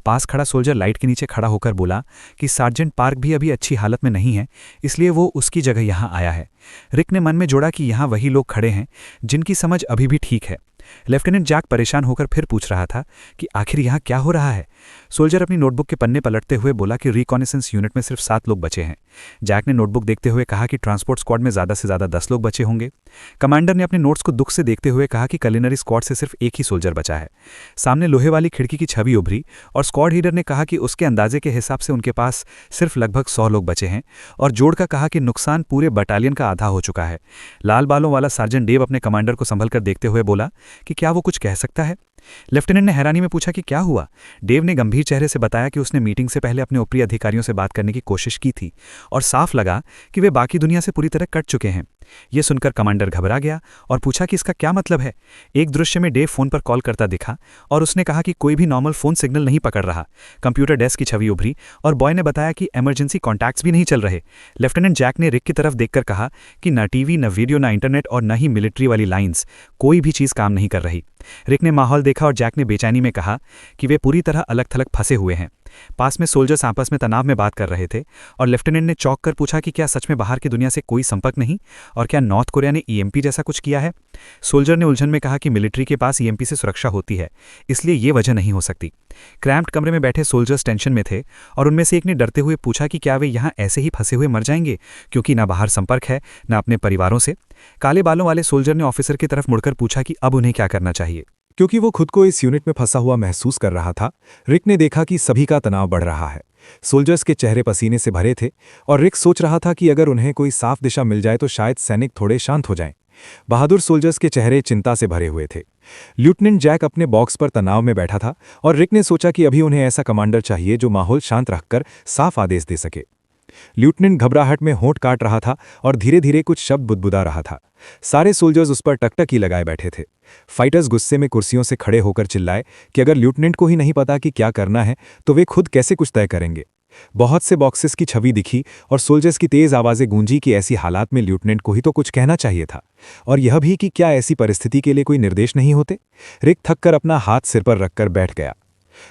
पास खड़ा सोल्जर लाइट के नीचे खड़ा होकर बोला कि सार्जेंट पार्क भी अभी अच्छी हालत में नहीं है, इसलिए वो उसकी जगह यहाँ आया है। रिक ने मन में जोड़ा कि यहाँ वही लोग खड़े हैं जिनकी समझ अभी भी ठीक है। लेफ्टिनेंट जैक परेशान होकर फिर पूछ रहा था कि आखिर यहाँ क्या हो रहा है। सोल्जर अपनी नोटबुक के पन्ने पलटते हुए बोला कि रिकॉनेसेंस यूनिट में सिर्फ 7 लोग बचे हैं। जैक ने नोटबुक देखते हुए कहा कि ट्रांसपोर्ट स्क्वाड में ज़्यादा से ज़्यादा 10 लोग बचे होंगे। कमांडर ने अपने नोट्स को दुख से देखते हुए कहा कि कलिनरी स्क्वाड से सिर्फ एक ही सोल्जर बचा है। सामने लोहे वाली खिड़की की छवि उभरी और स्क्वाड लीडर ने कहा कि उसके अंदाजे के हिसाब से उनके पास सिर्फ लगभग 100 लोग बचे हैं और जोड़कर कहा कि नुकसान पूरे बटालियन का आधा हो चुका है। लाल बालों वाला सार्जेंट डेव अपने कमांडर को संभल कर देखते हुए बोला कि क्या वो कुछ कह सकता है। लेफ्टिनेंट ने हैरानी में पूछा कि क्या हुआ। डेव ने गंभीर चेहरे से बताया कि उसने मीटिंग से पहले अपने ऊपरी अधिकारियों से बात करने की कोशिश की थी और साफ लगा कि वे बाकी दुनिया से पूरी तरह कट चुके हैं। यह सुनकर कमांडर घबरा गया और पूछा कि इसका क्या मतलब है। एक दृश्य में डेव फोन पर कॉल करता दिखा और उसने कहा कि कोई भी नॉर्मल फोन सिग्नल नहीं पकड़ रहा। कंप्यूटर डेस्क की छवि उभरी और बॉय ने बताया कि इमरजेंसी कॉन्टैक्ट्स भी नहीं चल रहे। लेफ्टिनेंट जैक ने रिक की तरफ देखकर कहा कि न टीवी, न वीडियो, न इंटरनेट और न ही मिलिट्री वाली लाइंस, कोई भी चीज़ काम नहीं कर रही। रिक ने माहौल देखा और जैक ने बेचैनी में कहा कि वे पूरी तरह अलग थलग फंसे हुए हैं। पास में सोल्जर्स आपस में तनाव में बात कर रहे थे और लेफ्टिनेंट ने चौंक कर पूछा कि क्या सच में बाहर की दुनिया से कोई संपर्क नहीं और क्या नॉर्थ कोरिया ने ईएमपी जैसा कुछ किया है। सोल्जर ने उलझन में कहा कि मिलिट्री के पास ईएमपी से सुरक्षा होती है, इसलिए ये वजह नहीं हो सकती। क्रैम्प्ड कमरे में बैठे सोल्जर्स टेंशन में थे और उनमें से एक ने डरते हुए पूछा कि क्या वे यहाँ ऐसे ही फंसे हुए मर जाएंगे, क्योंकि ना बाहर संपर्क है न अपने परिवारों से। काले बालों वाले सोल्जर ने ऑफिसर की तरफ मुड़कर पूछा कि अब उन्हें क्या करना चाहिए। क्योंकि वो खुद को इस यूनिट में फंसा हुआ महसूस कर रहा था, रिक ने देखा कि सभी का तनाव बढ़ रहा है। सोल्जर्स के चेहरे पसीने से भरे थे और रिक सोच रहा था कि अगर उन्हें कोई साफ दिशा मिल जाए तो शायद सैनिक थोड़े शांत हो जाएं। बहादुर सोल्जर्स के चेहरे चिंता से भरे हुए थे। लेफ्टिनेंट जैक अपने बॉक्स पर तनाव में बैठा था और रिक ने सोचा कि अभी उन्हें ऐसा कमांडर चाहिए जो माहौल शांत रखकर साफ आदेश दे सके। लेफ्टिनेंट घबराहट में होंठ काट रहा था और धीरे धीरे कुछ शब्द बुदबुदा रहा था। सारे सोल्जर्स उस पर टकटकी लगाए बैठे थे। फाइटर्स गुस्से में कुर्सियों से खड़े होकर चिल्लाए कि अगर लेफ्टिनेंट को ही नहीं पता कि क्या करना है तो वे खुद कैसे कुछ तय करेंगे। बहुत से बॉक्सेस की छवि दिखी और सोल्जर्स की तेज आवाजें गूंजी कि ऐसी हालात में लेफ्टिनेंट को ही तो कुछ कहना चाहिए था, और यह भी कि क्या ऐसी परिस्थिति के लिए कोई निर्देश नहीं होते। रिक थककर अपना हाथ सिर पर रखकर बैठ गया।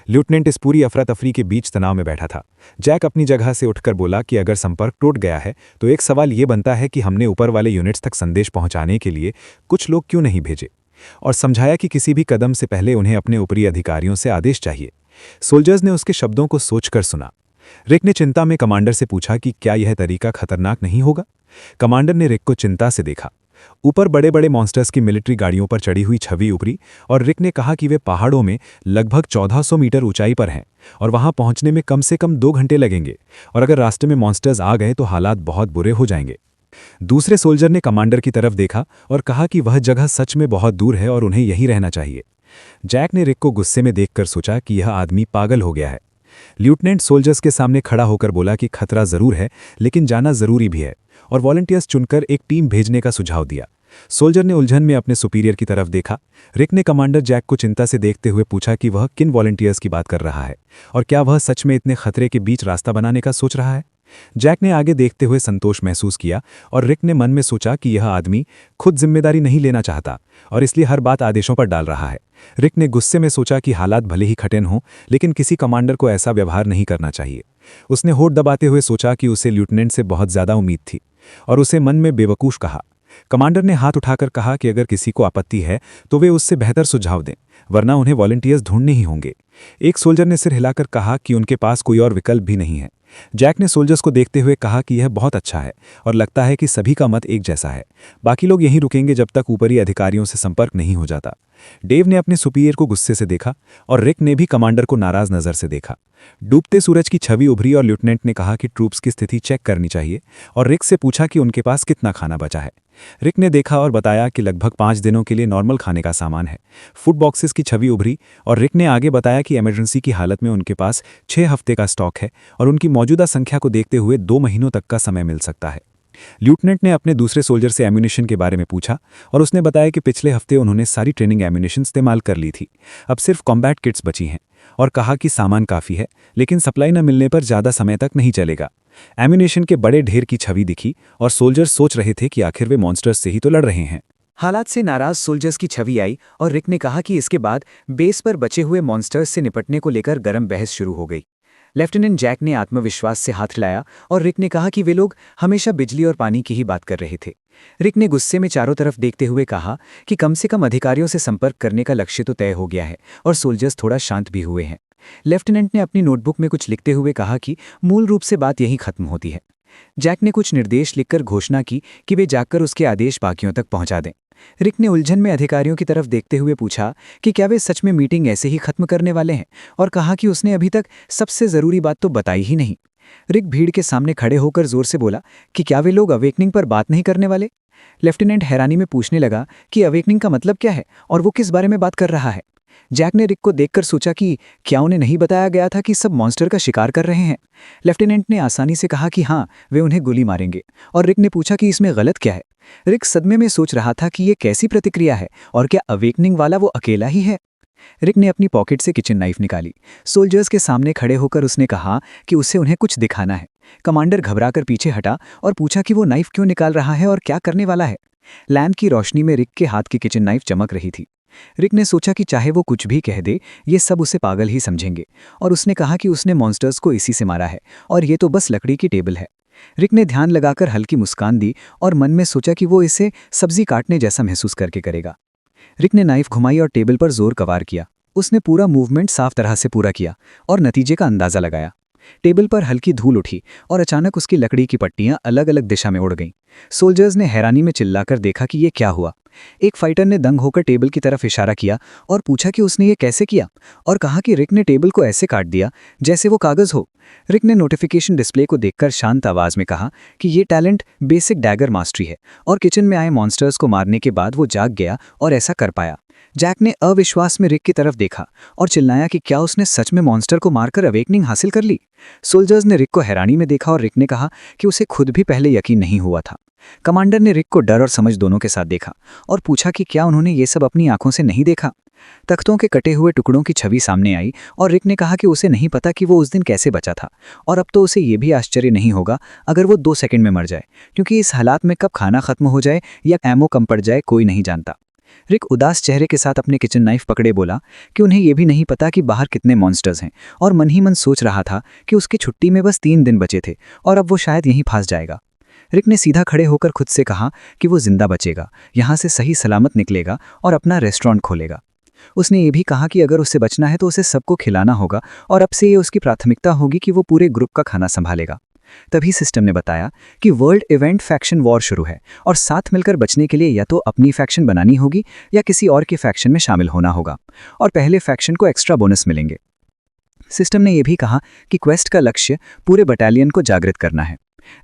लेफ्टिनेंट इस पूरी अफरा तफरी के बीच तनाव में बैठा था। जैक अपनी जगह से उठकर बोला कि अगर संपर्क टूट गया है तो एक सवाल ये बनता है कि हमने ऊपर वाले यूनिट्स तक संदेश पहुंचाने के लिए कुछ लोग क्यों नहीं भेजे, और समझाया कि किसी भी कदम से पहले उन्हें अपने ऊपरी अधिकारियों से आदेश चाहिए। सोल्जर्स ने उसके शब्दों को सोचकर सुना। रिक ने चिंता में कमांडर से पूछा कि क्या यह तरीका खतरनाक नहीं होगा। कमांडर ने रिक को चिंता से देखा। ऊपर बड़े बड़े मॉन्स्टर्स की मिलिट्री गाड़ियों पर चढ़ी हुई छवि उभरी और रिक ने कहा कि वे पहाड़ों में लगभग 1400 मीटर ऊंचाई पर हैं और वहां पहुंचने में कम से कम 2 घंटे लगेंगे, और अगर रास्ते में मॉन्स्टर्स आ गए तो हालात बहुत बुरे हो जाएंगे। दूसरे सोल्जर ने कमांडर की तरफ देखा और कहा कि वह जगह सच में बहुत दूर है और उन्हें यहीं रहना चाहिए। जैक ने रिक को गुस्से में देखकर सोचा कि यह आदमी पागल हो गया है। लेफ्टिनेंट सोल्जर्स के सामने खड़ा होकर बोला कि खतरा जरूर है लेकिन जाना जरूरी भी है, और वॉलंटियर्स चुनकर एक टीम भेजने का सुझाव दिया। सोल्जर ने उलझन में अपने सुपीरियर की तरफ देखा। रिक ने कमांडर जैक को चिंता से देखते हुए पूछा कि वह किन वॉलंटियर्स की बात कर रहा है और क्या वह सच में इतने खतरे के बीच रास्ता बनाने का सोच रहा है। जैक ने आगे देखते हुए संतोष महसूस किया और रिक ने मन में सोचा कि यह आदमी खुद जिम्मेदारी नहीं लेना चाहता और इसलिए हर बात आदेशों पर डाल रहा है। रिक ने गुस्से में सोचा कि हालात भले ही कठिन हों लेकिन किसी कमांडर को ऐसा व्यवहार नहीं करना चाहिए। उसने होठ दबाते हुए सोचा कि उसे लेफ्टिनेंट से बहुत ज्यादा उम्मीद थी और उसे मन में बेवकूफ कहा। कमांडर ने हाथ उठाकर कहा कि अगर किसी को आपत्ति है तो वे उससे बेहतर सुझाव दें, वरना उन्हें वॉलंटियर्स ढूंढने ही होंगे। एक सोल्जर ने सिर हिलाकर कहा कि उनके पास कोई और विकल्प भी नहीं है। जैक ने सोल्जर्स को देखते हुए कहा कि यह बहुत अच्छा है और लगता है कि सभी का मत एक जैसा है। बाकी लोग यहीं रुकेंगे जब तक ऊपरी अधिकारियों से संपर्क नहीं हो जाता। डेव ने अपने सुपीरियर को गुस्से से देखा और रिक ने भी कमांडर को नाराज नजर से देखा। डूबते सूरज की छवि उभरी और लेफ्टिनेंट ने कहा कि ट्रूप्स की स्थिति चेक करनी चाहिए और रिक से पूछा कि उनके पास कितना खाना बचा है। रिक ने देखा और बताया कि लगभग 5 दिनों के लिए नॉर्मल खाने का सामान है। फूड बॉक्सेस की छवि उभरी और रिक ने आगे बताया कि इमरजेंसी की हालत में उनके पास 6 हफ्ते का स्टॉक है और उनकी मौजूदा संख्या को देखते हुए 2 महीनों तक का समय मिल सकता है। लेफ्टिनेंट ने अपने दूसरे सोल्जर से एम्यूनिशन के बारे में पूछा और उसने बताया कि पिछले हफ्ते उन्होंने सारी ट्रेनिंग एम्यूनिशन इस्तेमाल कर ली थी, अब सिर्फ कॉम्बैट किट्स बची हैं, और कहा कि सामान काफ़ी है लेकिन सप्लाई न मिलने पर ज़्यादा समय तक नहीं चलेगा। एम्यूनिशन के बड़े ढेर की छवि दिखी और सोल्जर्स सोच रहे थे कि आखिर वे मॉन्स्टर्स से ही तो लड़ रहे हैं। हालात से नाराज सोल्जर्स की छवि आई और रिक ने कहा कि इसके बाद बेस पर बचे हुए मॉन्स्टर्स से निपटने को लेकर गर्म बहस शुरू हो गई। लेफ्टिनेंट जैक ने आत्मविश्वास से हाथ हिलाया और रिक ने कहा कि वे लोग हमेशा बिजली और पानी की ही बात कर रहे थे। रिक ने गुस्से में चारों तरफ देखते हुए कहा कि कम से कम अधिकारियों से संपर्क करने का लक्ष्य तो तय हो गया है, और सोल्जर्स थोड़ा शांत भी हुए हैं। लेफ्टिनेंट ने अपनी नोटबुक में कुछ लिखते हुए कहा कि मूल रूप से बात यहीं खत्म होती है। जैक ने कुछ निर्देश लिखकर घोषणा की कि वे जाकर उसके आदेश बाकियों तक पहुंचा दें। रिक ने उलझन में अधिकारियों की तरफ देखते हुए पूछा कि क्या वे सच में मीटिंग ऐसे ही खत्म करने वाले हैं, और कहा कि उसने अभी तक सबसे ज़रूरी बात तो बताई ही नहीं। रिक भीड़ के सामने खड़े होकर जोर से बोला कि क्या वे लोग अवेकनिंग पर बात नहीं करने वाले। लेफ्टिनेंट हैरानी में पूछने लगा कि अवेकनिंग का मतलब क्या है और वो किस बारे में बात कर रहा है। जैक ने रिक को देखकर सोचा कि क्या उन्हें नहीं बताया गया था कि सब मॉन्स्टर का शिकार कर रहे हैं। लेफ्टिनेंट ने आसानी से कहा कि हाँ, वे उन्हें गोली मारेंगे, और रिक ने पूछा कि इसमें गलत क्या है। रिक सदमे में सोच रहा था कि ये कैसी प्रतिक्रिया है और क्या अवेकनिंग वाला वो अकेला ही है। रिक ने अपनी पॉकेट से किचन नाइफ निकाली। सोल्जर्स के सामने खड़े होकर उसने कहा कि उसे उन्हें कुछ दिखाना है। कमांडर घबराकर पीछे हटा और पूछा कि वो नाइफ क्यों निकाल रहा है और क्या करने वाला है। लैम्प की रोशनी में रिक के हाथ की किचन नाइफ चमक रही थी। रिक ने सोचा कि चाहे वो कुछ भी कह दे, ये सब उसे पागल ही समझेंगे, और उसने कहा कि उसने मॉन्स्टर्स को इसी से मारा है और ये तो बस लकड़ी की टेबल है। रिक ने ध्यान लगाकर हल्की मुस्कान दी और मन में सोचा कि वो इसे सब्जी काटने जैसा महसूस करके करेगा। रिक ने नाइफ घुमाई और टेबल पर जोर कवार किया। उसने पूरा मूवमेंट साफ तरह से पूरा किया और नतीजे का अंदाजा लगाया। टेबल पर हल्की धूल उठी और अचानक उसकी लकड़ी की पट्टियां अलग अलग दिशा में उड़ गईं। सोल्जर्स ने हैरानी में चिल्लाकर देखा कि ये क्या हुआ। एक फाइटर ने दंग होकर टेबल की तरफ इशारा किया और पूछा कि उसने ये कैसे किया, और कहा कि रिक ने टेबल को ऐसे काट दिया जैसे वो कागज हो। रिक ने नोटिफिकेशन डिस्प्ले को देखकर शांत आवाज में कहा कि ये टैलेंट बेसिक डैगर मास्टरी है, और किचन में आए मॉन्स्टर्स को मारने के बाद वो जाग गया और ऐसा कर पाया। जैक ने अविश्वास में रिक की तरफ देखा और चिल्लाया कि क्या उसने सच में मॉन्स्टर को मारकर अवेकनिंग हासिल कर ली। सोल्जर्स ने रिक को हैरानी में देखा और रिक ने कहा कि उसे खुद भी पहले यकीन नहीं हुआ था। कमांडर ने रिक को डर और समझ दोनों के साथ देखा और पूछा कि क्या उन्होंने ये सब अपनी आंखों से नहीं देखा। तख्तों के कटे हुए टुकड़ों की छवि सामने आई और रिक ने कहा कि उसे नहीं पता कि वो उस दिन कैसे बचा था, और अब तो उसे ये भी आश्चर्य नहीं होगा अगर वो 2 सेकंड में मर जाए, क्योंकि इस हालात में कब खाना खत्म हो जाए या एमो कम पड़ जाए कोई नहीं जानता। रिक उदास चेहरे के साथ अपने किचन नाइफ पकड़े बोला कि उन्हें यह भी नहीं पता कि बाहर कितने मॉन्स्टर्स हैं, और मन ही मन सोच रहा था कि उसकी छुट्टी में बस 3 दिन बचे थे और अब वो शायद यहीं फंस जाएगा। रिक ने सीधा खड़े होकर खुद से कहा कि वो जिंदा बचेगा, यहाँ से सही सलामत निकलेगा और अपना रेस्टोरेंट खोलेगा। उसने ये भी कहा कि अगर उससे बचना है तो उसे सबको खिलाना होगा, और अब से ये उसकी प्राथमिकता होगी कि वो पूरे ग्रुप का खाना संभालेगा। तभी सिस्टम ने बताया कि वर्ल्ड इवेंट फैक्शन वॉर शुरू है, और साथ मिलकर बचने के लिए या तो अपनी फैक्शन बनानी होगी या किसी और के फैक्शन में शामिल होना होगा, और पहले फैक्शन को एक्स्ट्रा बोनस मिलेंगे। सिस्टम ने यह भी कहा कि क्वेस्ट का लक्ष्य पूरे बटालियन को जागृत करना है।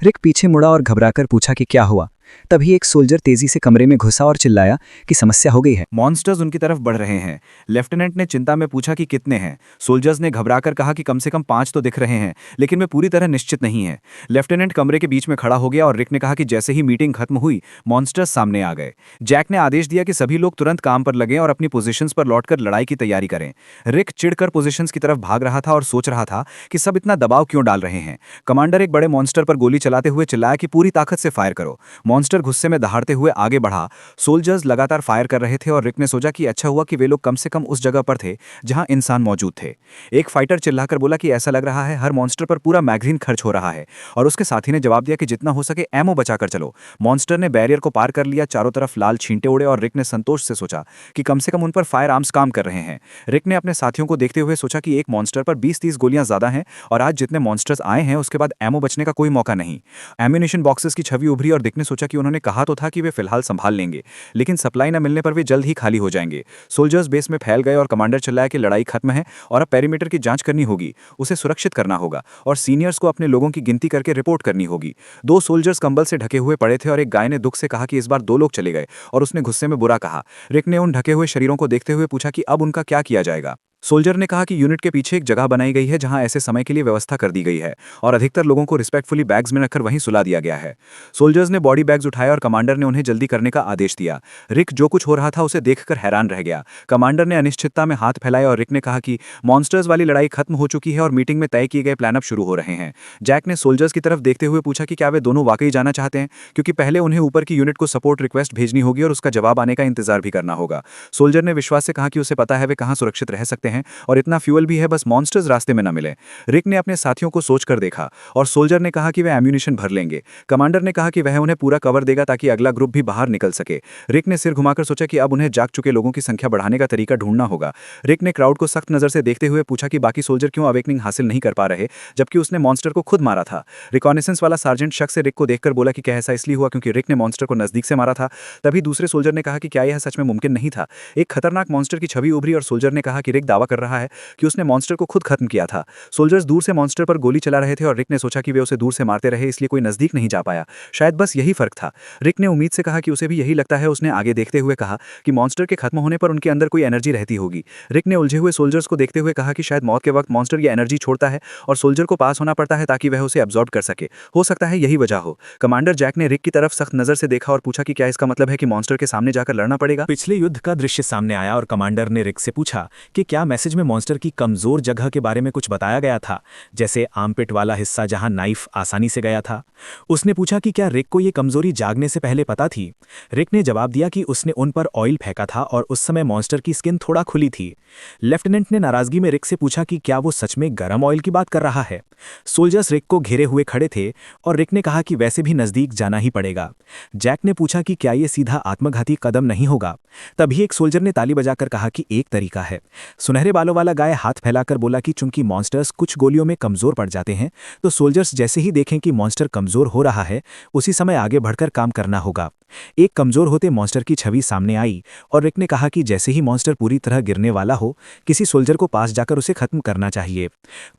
रिक पीछे मुड़ा और घबराकर पूछा कि क्या हुआ। तभी एक सोल्जर तेजी से कमरे में घुसा और चिल्लाया कि समस्या हो गई है। मॉन्स्टर्स उनकी तरफ बढ़ रहे हैं। लेफ्टिनेंट ने चिंता में पूछा कि कितने हैं। सोल्जर्स ने घबराकर कहा कि कम से कम 5 तो दिख रहे हैं, लेकिन वे पूरी तरह निश्चित नहीं है। लेफ्टिनेंट कमरे के बीच में खड़ा हो गया और रिक ने कहा कि जैसे ही मीटिंग खत्म हुई मॉन्स्टर्स सामने आ गए। जैक ने आदेश दिया कि सभी लोग तुरंत काम पर लगें और अपनी पोजीशंस पर लौटकर लड़ाई की तैयारी करें। रिक चिढ़कर पोजीशंस की तरफ भाग रहा था और सोच रहा था कि सब इतना दबाव क्यों डाल रहे हैं। कमांडर एक बड़े मॉन्स्टर पर गोली चलाते हुए चिल्लाया कि पूरी ताकत से फायर करो। मॉन्स्टर गुस्से में दहाड़ते हुए आगे बढ़ा। सोल्जर्स लगातार फायर कर रहे थे और रिक ने सोचा कि अच्छा हुआ कि वे लोग कम से कम उस जगह पर थे जहां इंसान मौजूद थे। एक फाइटर चिल्लाकर बोला कि ऐसा लग रहा है हर मॉन्स्टर पर पूरा मैगजीन खर्च हो रहा है, और उसके साथी ने जवाब दिया कि जितना हो सके एमो बचाकर चलो। मॉन्स्टर ने बैरियर को पार कर लिया, चारों तरफ लाल छींटे उड़े और रिक ने संतोष से सोचा कि कम से कम उन पर फायर आर्म्स काम कर रहे हैं। रिक ने अपने साथियों को देखते हुए सोचा कि एक मॉन्स्टर पर 20-30 गोलियां ज्यादा हैं, और आज जितने मॉन्स्टर्स आए हैं उसके बाद एमो बचने का कोई मौका नहीं। एम्यूनिशन बॉक्सेस की छवि उभरी और रिक ने सोचा कि उन्होंने कहा तो था कि वे फिलहाल संभाल लेंगे, लेकिन सप्लाई न मिलने पर वे जल्द ही खाली हो जाएंगे। सोल्जर्स बेस में फैल गए और कमांडर चिल्लाया कि लड़ाई खत्म है और अब पेरीमीटर की जांच करनी होगी, उसे सुरक्षित करना होगा और सीनियर्स को अपने लोगों की गिनती करके रिपोर्ट करनी होगी। 2 सोल्जर्स कंबल से ढके हुए पड़े थे और एक गाय ने दुख से कहा कि इस बार 2 लोग चले गए, और उसने गुस्से में बुरा कहा। रिक ने उन ढके हुए शरीरों को देखते हुए पूछा कि अब उनका क्या किया जाएगा। सोल्जर ने कहा कि यूनिट के पीछे एक जगह बनाई गई है जहां ऐसे समय के लिए व्यवस्था कर दी गई है, और अधिकतर लोगों को रिस्पेक्टफुली बैग्स में रखकर वहीं सुला दिया गया है। सोल्जर्स ने बॉडी बैग्स उठाए और कमांडर ने उन्हें जल्दी करने का आदेश दिया। रिक जो कुछ हो रहा था उसे देखकर हैरान रह गया। कमांडर ने अनिश्चितता में हाथ फैलाए और रिक ने कहा कि मॉन्स्टर्स वाली लड़ाई खत्म हो चुकी है और मीटिंग में तय किए गए प्लान अब शुरू हो रहे हैं। जैक ने सोल्जर्स की तरफ देखते हुए पूछा कि क्या वे दोनों वाकई जाना चाहते हैं, क्योंकि पहले उन्हें ऊपर की यूनिट को सपोर्ट रिक्वेस्ट भेजनी होगी और उसका जवाब आने का इंतजार भी करना होगा। सोल्जर ने विश्वास से कहा कि उसे पता है वे कहां सुरक्षित रह सकते हैं और इतना फ्यूल भी है, बस मॉन्स्टर्स रास्ते में न मिले। रिक ने अपने साथियों को सोचकर देखा और सोल्जर ने कहा कि वे एम्यूनिशन भर लेंगे। कमांडर ने कहा कि वह उन्हें पूरा कवर देगा ताकि अगला ग्रुप भी बाहर निकल सके। रिक ने सिर घुमाकर सोचा कि अब उन्हें जाग चुके लोगों की संख्या बढ़ाने का तरीका ढूंढना होगा। रिक ने क्राउड को सख्त नजर से देखते हुए पूछा कि बाकी सोल्जर क्यों अवेकनिंग हासिल नहीं कर पा रहे, जबकि उसने मॉन्स्टर को खुद मारा था। रिकॉनेसेंस वाला सार्जेंट शक से रिक को देखकर बोला कि क्या ऐसा इसलिए हुआ क्योंकि रिक ने मॉन्स्टर को नजदीक से मारा था। तभी दूसरे सोल्जर ने कहा कि क्या यह सच में मुमकिन नहीं था। एक खतरनाक मॉन्स्टर की छवि उभरी और सोल्जर ने कहा कि रिक दावा कर रहा है कि उसने मॉन्स्टर को खुद खत्म किया था। सोल्जर्स दूर से मॉन्स्टर पर गोली चला रहे थे और रिक ने सोचा कि वे उसे दूर से मारते रहे, इसलिए कोई नजदीक नहीं जा पाया। शायद बस यही फर्क था। रिक ने उम्मीद से कहा कि उसे भी यही लगता है। उसने आगे देखते हुए कहा कि मॉन्स्टर के खत्म होने पर उनके अंदर कोई एनर्जी रहती होगी। रिक ने उलझे हुए सोल्जर्स को देखते हुए कहा कि शायद मौत के वक्त मॉन्स्टर ये एनर्जी छोड़ता है और सोल्जर को पास होना पड़ता है ताकि वह उसे एब्जॉर्ब कर सके। हो सकता है यही वजह हो। कमांडर जैक ने रिक की तरफ सख्त नजर से देखा और पूछा कि क्या इसका मतलब है कि मॉन्स्टर के सामने जाकर लड़ना पड़ेगा। पिछले युद्ध का दृश्य सामने आया और कमांडर ने रिक से पूछा कि क्या मैसेज में मॉन्स्टर की कमजोर जगह के बारे में कुछ बताया गया था, जैसे आर्मपिट वाला हिस्सा जहां नाइफ आसानी से गया था। उसने पूछा कि क्या रिक को यह कमजोरी जागने से पहले पता थी। रिक ने जवाब दिया कि उसने उन पर ऑयल फेंका था और उस समय मॉन्स्टर की स्किन थोड़ा खुली थी। लेफ्टिनेंट ने नाराजगी में रिक से पूछा कि क्या वो सच में गर्म ऑयल की बात कर रहा है। सोल्जर्स रिक को घेरे हुए खड़े थे और रिक ने कहा कि वैसे भी नजदीक जाना ही पड़ेगा। जैक ने पूछा कि क्या यह सीधा आत्मघाती कदम नहीं होगा। तभी एक सोल्जर ने ताली बजाकर कहा कि एक तरीका है। सुनहरे बालों वाला गाय हाथ फैलाकर बोला कि चूंकि मॉन्स्टर्स कुछ गोलियों में कमजोर पड़ जाते हैं, तो सोल्जर्स जैसे ही देखें कि मॉन्स्टर कमजोर हो रहा है, उसी समय आगे बढ़कर काम करना होगा। एक कमजोर होते मॉन्स्टर की छवि सामने आई और रिक ने कहा कि जैसे ही मॉन्स्टर पूरी तरह गिरने वाला हो, किसी सोल्जर को पास जाकर उसे खत्म करना चाहिए।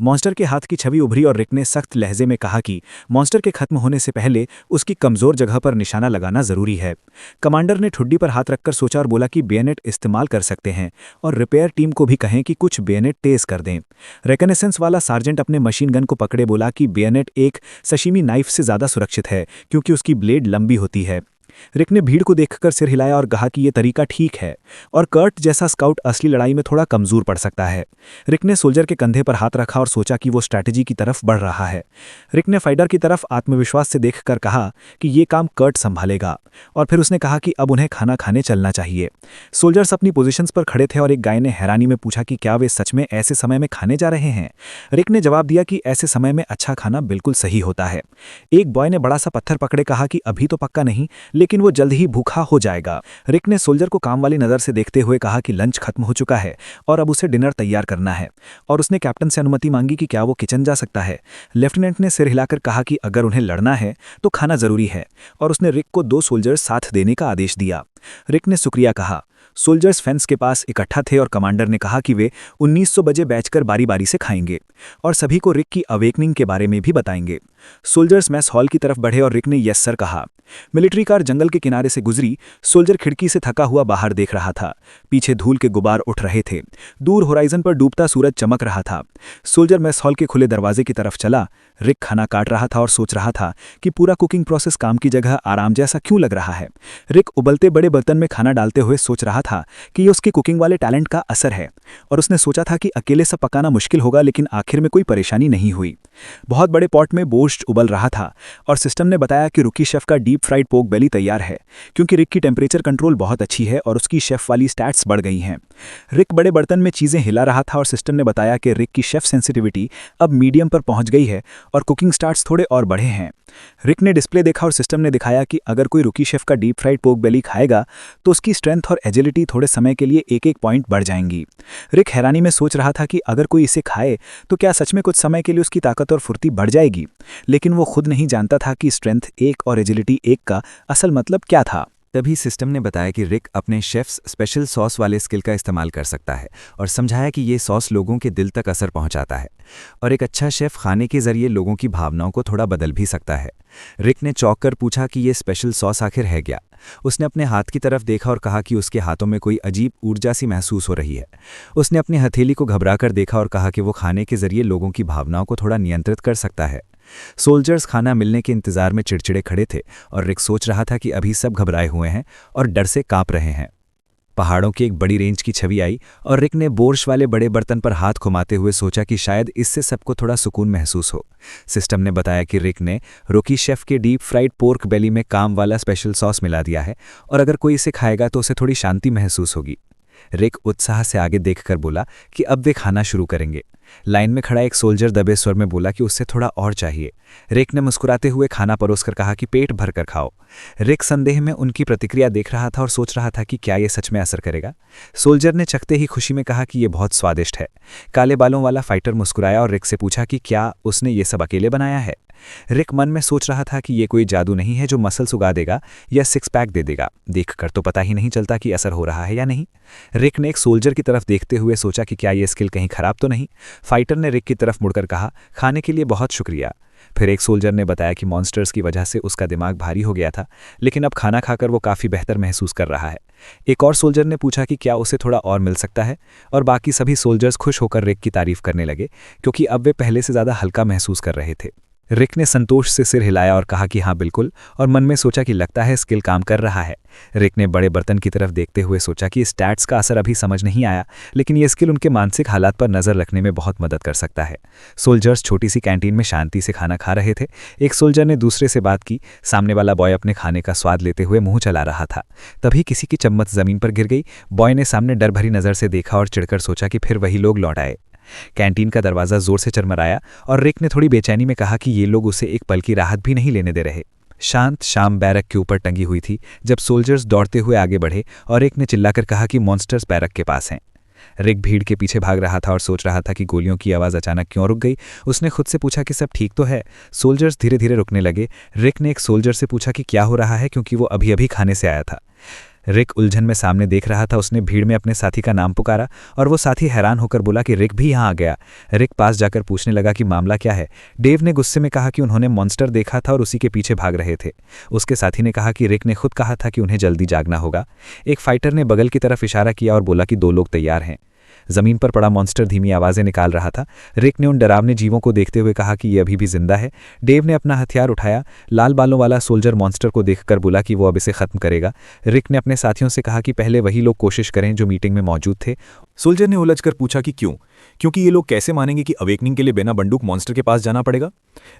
मॉन्स्टर के हाथ की छवि उभरी और रिक ने सख्त लहजे में कहा कि मॉन्स्टर के खत्म होने से पहले उसकी कमजोर जगह पर निशाना लगाना जरूरी है। कमांडर ने ठुड्डी पर हाथ रखकर सोचा और बोला कि बेयनेट इस्तेमाल कर सकते हैं और रिपेयर टीम को भी कहें कि कुछ बेयनेट तेज कर दें। रेकनेसेंस वाला सार्जेंट अपने मशीन गन को पकड़े बोला कि बेयनेट एक सशीमी नाइफ से ज्यादा सुरक्षित है क्योंकि उसकी ब्लेड लंबी होती है। रिक ने भीड़ को देखकर सिर हिलाया और कहा कि यह तरीका ठीक है और कर्ट जैसा स्काउट असली लड़ाई में थोड़ा कमजोर पड़ सकता है। रिक ने सोल्जर के कंधे पर हाथ रखा और सोचा कि वो स्ट्रैटेजी की तरफ बढ़ रहा है। रिक ने फाइटर की तरफ आत्मविश्वास से देखकर कहा कि ये काम कर्ट संभालेगा और फिर उसने कहा कि अब उन्हें खाना खाने चलना चाहिए। सोल्जर्स अपनी पोजीशंस पर खड़े थे और एक गाय ने हैरानी में पूछा कि क्या वे सच में ऐसे समय में खाने जा रहे हैं। रिक ने जवाब दिया कि ऐसे समय में अच्छा खाना बिल्कुल सही होता है। एक बॉय ने बड़ा सा पत्थर पकड़े कहा कि अभी तो पक्का नहीं, लेकिन वो जल्द ही भूखा हो जाएगा। रिक ने सोल्जर को काम वाली नज़र से देखते हुए कहा कि लंच खत्म हो चुका है और अब उसे डिनर तैयार करना है और उसने कैप्टन से अनुमति मांगी कि क्या वो किचन जा सकता है। लेफ्टिनेंट ने सिर हिलाकर कहा कि अगर उन्हें लड़ना है तो खाना जरूरी है और उसने रिक को 2 सोल्जर्स साथ देने का आदेश दिया। रिक ने शुक्रिया कहा। सोल्जर्स फेंस के पास इकट्ठा थे और कमांडर ने कहा कि वे 1900 बजे बैठकर बारी बारी से खाएंगे और सभी को रिक की अवेकनिंग के बारे में भी बताएंगे। सोल्जर्स मैस हॉल की तरफ बढ़े और रिक ने यस सर कहा। मिलिट्री कार जंगल के किनारे से गुजरी। सोल्जर खिड़की से थका हुआ बाहर देख रहा था। पीछे धूल के गुबार उठ रहे थे। दूर होराइजन पर डूबता सूरज चमक रहा था। सोल्जर मैस हॉल के खुले दरवाजे की तरफ चला। रिक खाना काट रहा था और सोच रहा था कि पूरा कुकिंग प्रोसेस काम की जगह आराम जैसा क्यों लग रहा है। रिक उबलते बड़े बर्तन में खाना डालते हुए सोच रहा था कि ये उसके कुकिंग वाले टैलेंट का असर है और उसने सोचा था कि अकेले सब पकाना मुश्किल होगा, लेकिन आखिर में कोई परेशानी नहीं हुई। बहुत बड़े पॉट में बोर्स्ट उबल रहा था और सिस्टम ने बताया कि रुकी शेफ का डीप फ्राइड पोक बेली तैयार है क्योंकि रिक की टेम्परेचर कंट्रोल बहुत अच्छी है और उसकी शेफ वाली स्टैट्स बढ़ गई हैं। रिक बड़े बर्तन में चीजें हिला रहा था और सिस्टम ने बताया कि रिक की शेफ सेंसिटिविटी अब मीडियम पर पहुंच गई है और कुकिंग स्टार्ट्स थोड़े और बढ़े हैं। रिक ने डिस्प्ले देखा और सिस्टम ने दिखाया कि अगर कोई रुकी शेफ का डीप फ्राइड पोक बेली खाएगा तो उसकी स्ट्रेंथ और एजिलिटी थोड़े समय के लिए 1-1 पॉइंट बढ़ जाएंगी। रिक हैरानी में सोच रहा था कि अगर कोई इसे खाए तो क्या सच में कुछ समय के लिए उसकी ताकत और फुर्ती बढ़ जाएगी, लेकिन वो खुद नहीं जानता था कि स्ट्रेंथ 1 और एजिलिटी 1 का असल मतलब क्या था। तभी सिस्टम ने बताया कि रिक अपने शेफ्स स्पेशल सॉस वाले स्किल का इस्तेमाल कर सकता है और समझाया कि ये सॉस लोगों के दिल तक असर पहुंचाता है और एक अच्छा शेफ खाने के जरिए लोगों की भावनाओं को थोड़ा बदल भी सकता है। रिक ने चौंक कर पूछा कि ये स्पेशल सॉस आखिर है क्या। उसने अपने हाथ की तरफ देखा और कहा कि उसके हाथों में कोई अजीब ऊर्जा सी महसूस हो रही है। उसने अपनी हथेली को घबराकर देखा और कहा कि वो खाने के जरिए लोगों की भावनाओं को थोड़ा नियंत्रित कर सकता है। सोल्जर्स खाना मिलने के इंतजार में चिड़चिड़े खड़े थे और रिक सोच रहा था कि अभी सब घबराए हुए हैं और डर से कांप रहे हैं। पहाड़ों की एक बड़ी रेंज की छवि आई और रिक ने बोर्श वाले बड़े बर्तन पर हाथ घुमाते हुए सोचा कि शायद इससे सबको थोड़ा सुकून महसूस हो। सिस्टम ने बताया कि रिक ने रुकी शेफ के डीप फ्राइड पोर्क बेली में काम वाला स्पेशल सॉस मिला दिया है और अगर कोई इसे खाएगा तो उसे थोड़ी शांति महसूस होगी। रिक उत्साह से आगे देखकर बोला कि अब वे खाना शुरू करेंगे। लाइन में खड़ा एक सोल्जर दबे स्वर में बोला कि उससे थोड़ा और चाहिए। रिक ने मुस्कुराते हुए खाना परोसकर कहा कि पेट भरकर खाओ। रिक संदेह में उनकी प्रतिक्रिया देख रहा था और सोच रहा था कि क्या ये सच में असर करेगा। सोल्जर ने चखते ही खुशी में कहा कि ये बहुत स्वादिष्ट है। काले बालों वाला फाइटर मुस्कुराया और रिक से पूछा कि क्या उसने ये सब अकेले बनाया है। रिक मन में सोच रहा था कि ये कोई जादू नहीं है जो मसल्स उगा देगा या 6 पैक दे देगा। देखकर तो पता ही नहीं चलता कि असर हो रहा है या नहीं। रिक ने एक सोल्जर की तरफ देखते हुए सोचा कि क्या ये स्किल कहीं खराब तो नहीं। फाइटर ने रिक की तरफ मुड़कर कहा, खाने के लिए बहुत शुक्रिया। फिर एक सोल्जर ने बताया कि मॉन्स्टर्स की वजह से उसका दिमाग भारी हो गया था, लेकिन अब खाना खाकर वो काफ़ी बेहतर महसूस कर रहा है। एक और सोल्जर ने पूछा कि क्या उसे थोड़ा और मिल सकता है और बाकी सभी सोल्जर्स खुश होकर रिक की तारीफ करने लगे क्योंकि अब वे पहले से ज़्यादा हल्का महसूस कर रहे थे। रिक ने संतोष से सिर हिलाया और कहा कि हाँ बिल्कुल, और मन में सोचा कि लगता है स्किल काम कर रहा है। रिक ने बड़े बर्तन की तरफ देखते हुए सोचा कि स्टैट्स का असर अभी समझ नहीं आया, लेकिन ये स्किल उनके मानसिक हालात पर नज़र रखने में बहुत मदद कर सकता है। सोल्जर्स छोटी सी कैंटीन में शांति से खाना खा रहे थे। एक सोल्जर ने दूसरे से बात की। सामने वाला बॉय अपने खाने का स्वाद लेते हुए मुंह चला रहा था। तभी किसी की चम्मच जमीन पर गिर गई। बॉय ने सामने डर भरी नज़र से देखा और चिढ़कर सोचा कि फिर वही लोग लौट आए। कैंटीन का दरवाज़ा जोर से चरमराया और रिक ने थोड़ी बेचैनी में कहा कि ये लोग उसे एक पल की राहत भी नहीं लेने दे रहे। शांत शाम बैरक के ऊपर टंगी हुई थी जब सोल्जर्स दौड़ते हुए आगे बढ़े और रिक ने चिल्लाकर कहा कि मॉन्स्टर्स बैरक के पास हैं। रिक भीड़ के पीछे भाग रहा था और सोच रहा था कि गोलियों की आवाज़ अचानक क्यों रुक गई। उसने खुद से पूछा कि सब ठीक तो है। सोल्जर्स धीरे धीरे रुकने लगे। रिक ने एक सोल्जर से पूछा कि क्या हो रहा है, क्योंकि वो अभी अभी खाने से आया था। रिक उलझन में सामने देख रहा था। उसने भीड़ में अपने साथी का नाम पुकारा और वो साथी हैरान होकर बोला कि रिक भी यहाँ आ गया। रिक पास जाकर पूछने लगा कि मामला क्या है। डेव ने गुस्से में कहा कि उन्होंने मॉन्स्टर देखा था और उसी के पीछे भाग रहे थे। उसके साथी ने कहा कि रिक ने खुद कहा था कि उन्हें जल्दी जागना होगा। एक फाइटर ने बगल की तरफ इशारा किया और बोला कि 2 लोग तैयार हैं। जमीन पर पड़ा मॉन्स्टर धीमी आवाज़ें निकाल रहा था। रिक ने उन डरावने जीवों को देखते हुए कहा कि ये अभी भी जिंदा है। डेव ने अपना हथियार उठाया। लाल बालों वाला सोल्जर मॉन्स्टर को देखकर बोला कि वो अब इसे खत्म करेगा। रिक ने अपने साथियों से कहा कि पहले वही लोग कोशिश करें जो मीटिंग में मौजूद थे। सोल्जर ने उलझकर पूछा कि क्यों, क्योंकि ये लोग कैसे मानेंगे कि अवेकनिंग के लिए बिना बंदूक मॉन्स्टर के पास जाना पड़ेगा।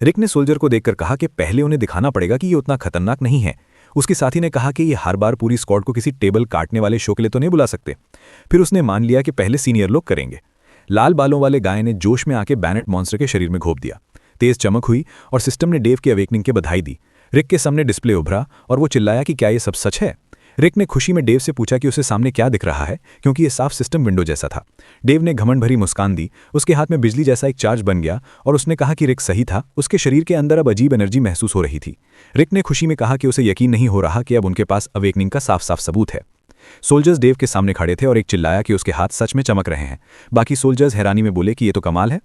रिक ने सोल्जर को देखकर कहा कि पहले उन्हें दिखाना पड़ेगा कि ये उतना खतरनाक नहीं है। उसके साथी ने कहा कि ये हर बार पूरी स्क्वाड को किसी टेबल काटने वाले शो के लिए तो नहीं बुला सकते। फिर उसने मान लिया कि पहले सीनियर लोग करेंगे। लाल बालों वाले गाय ने जोश में आके बैनेट मॉन्स्टर के शरीर में घोंप दिया। तेज चमक हुई और सिस्टम ने डेव की अवेकनिंग के बधाई दी। रिक के सामने डिस्प्ले उभरा और वो चिल्लाया कि क्या ये सब सच है। रिक ने खुशी में डेव से पूछा कि उसे सामने क्या दिख रहा है, क्योंकि ये साफ सिस्टम विंडो जैसा था। डेव ने घमंड भरी मुस्कान दी। उसके हाथ में बिजली जैसा एक चार्ज बन गया और उसने कहा कि रिक सही था। उसके शरीर के अंदर अब अजीब एनर्जी महसूस हो रही थी। रिक ने खुशी में कहा कि उसे यकीन नहीं हो रहा कि अब उनके पास अवेकनिंग का साफ साफ सबूत है। सोल्जर्स डेव के सामने खड़े थे और एक चिल्लाया कि उसके हाथ सच में चमक रहे हैं। बाकी सोल्जर्स हैरानी में बोले कि ये तो कमाल है।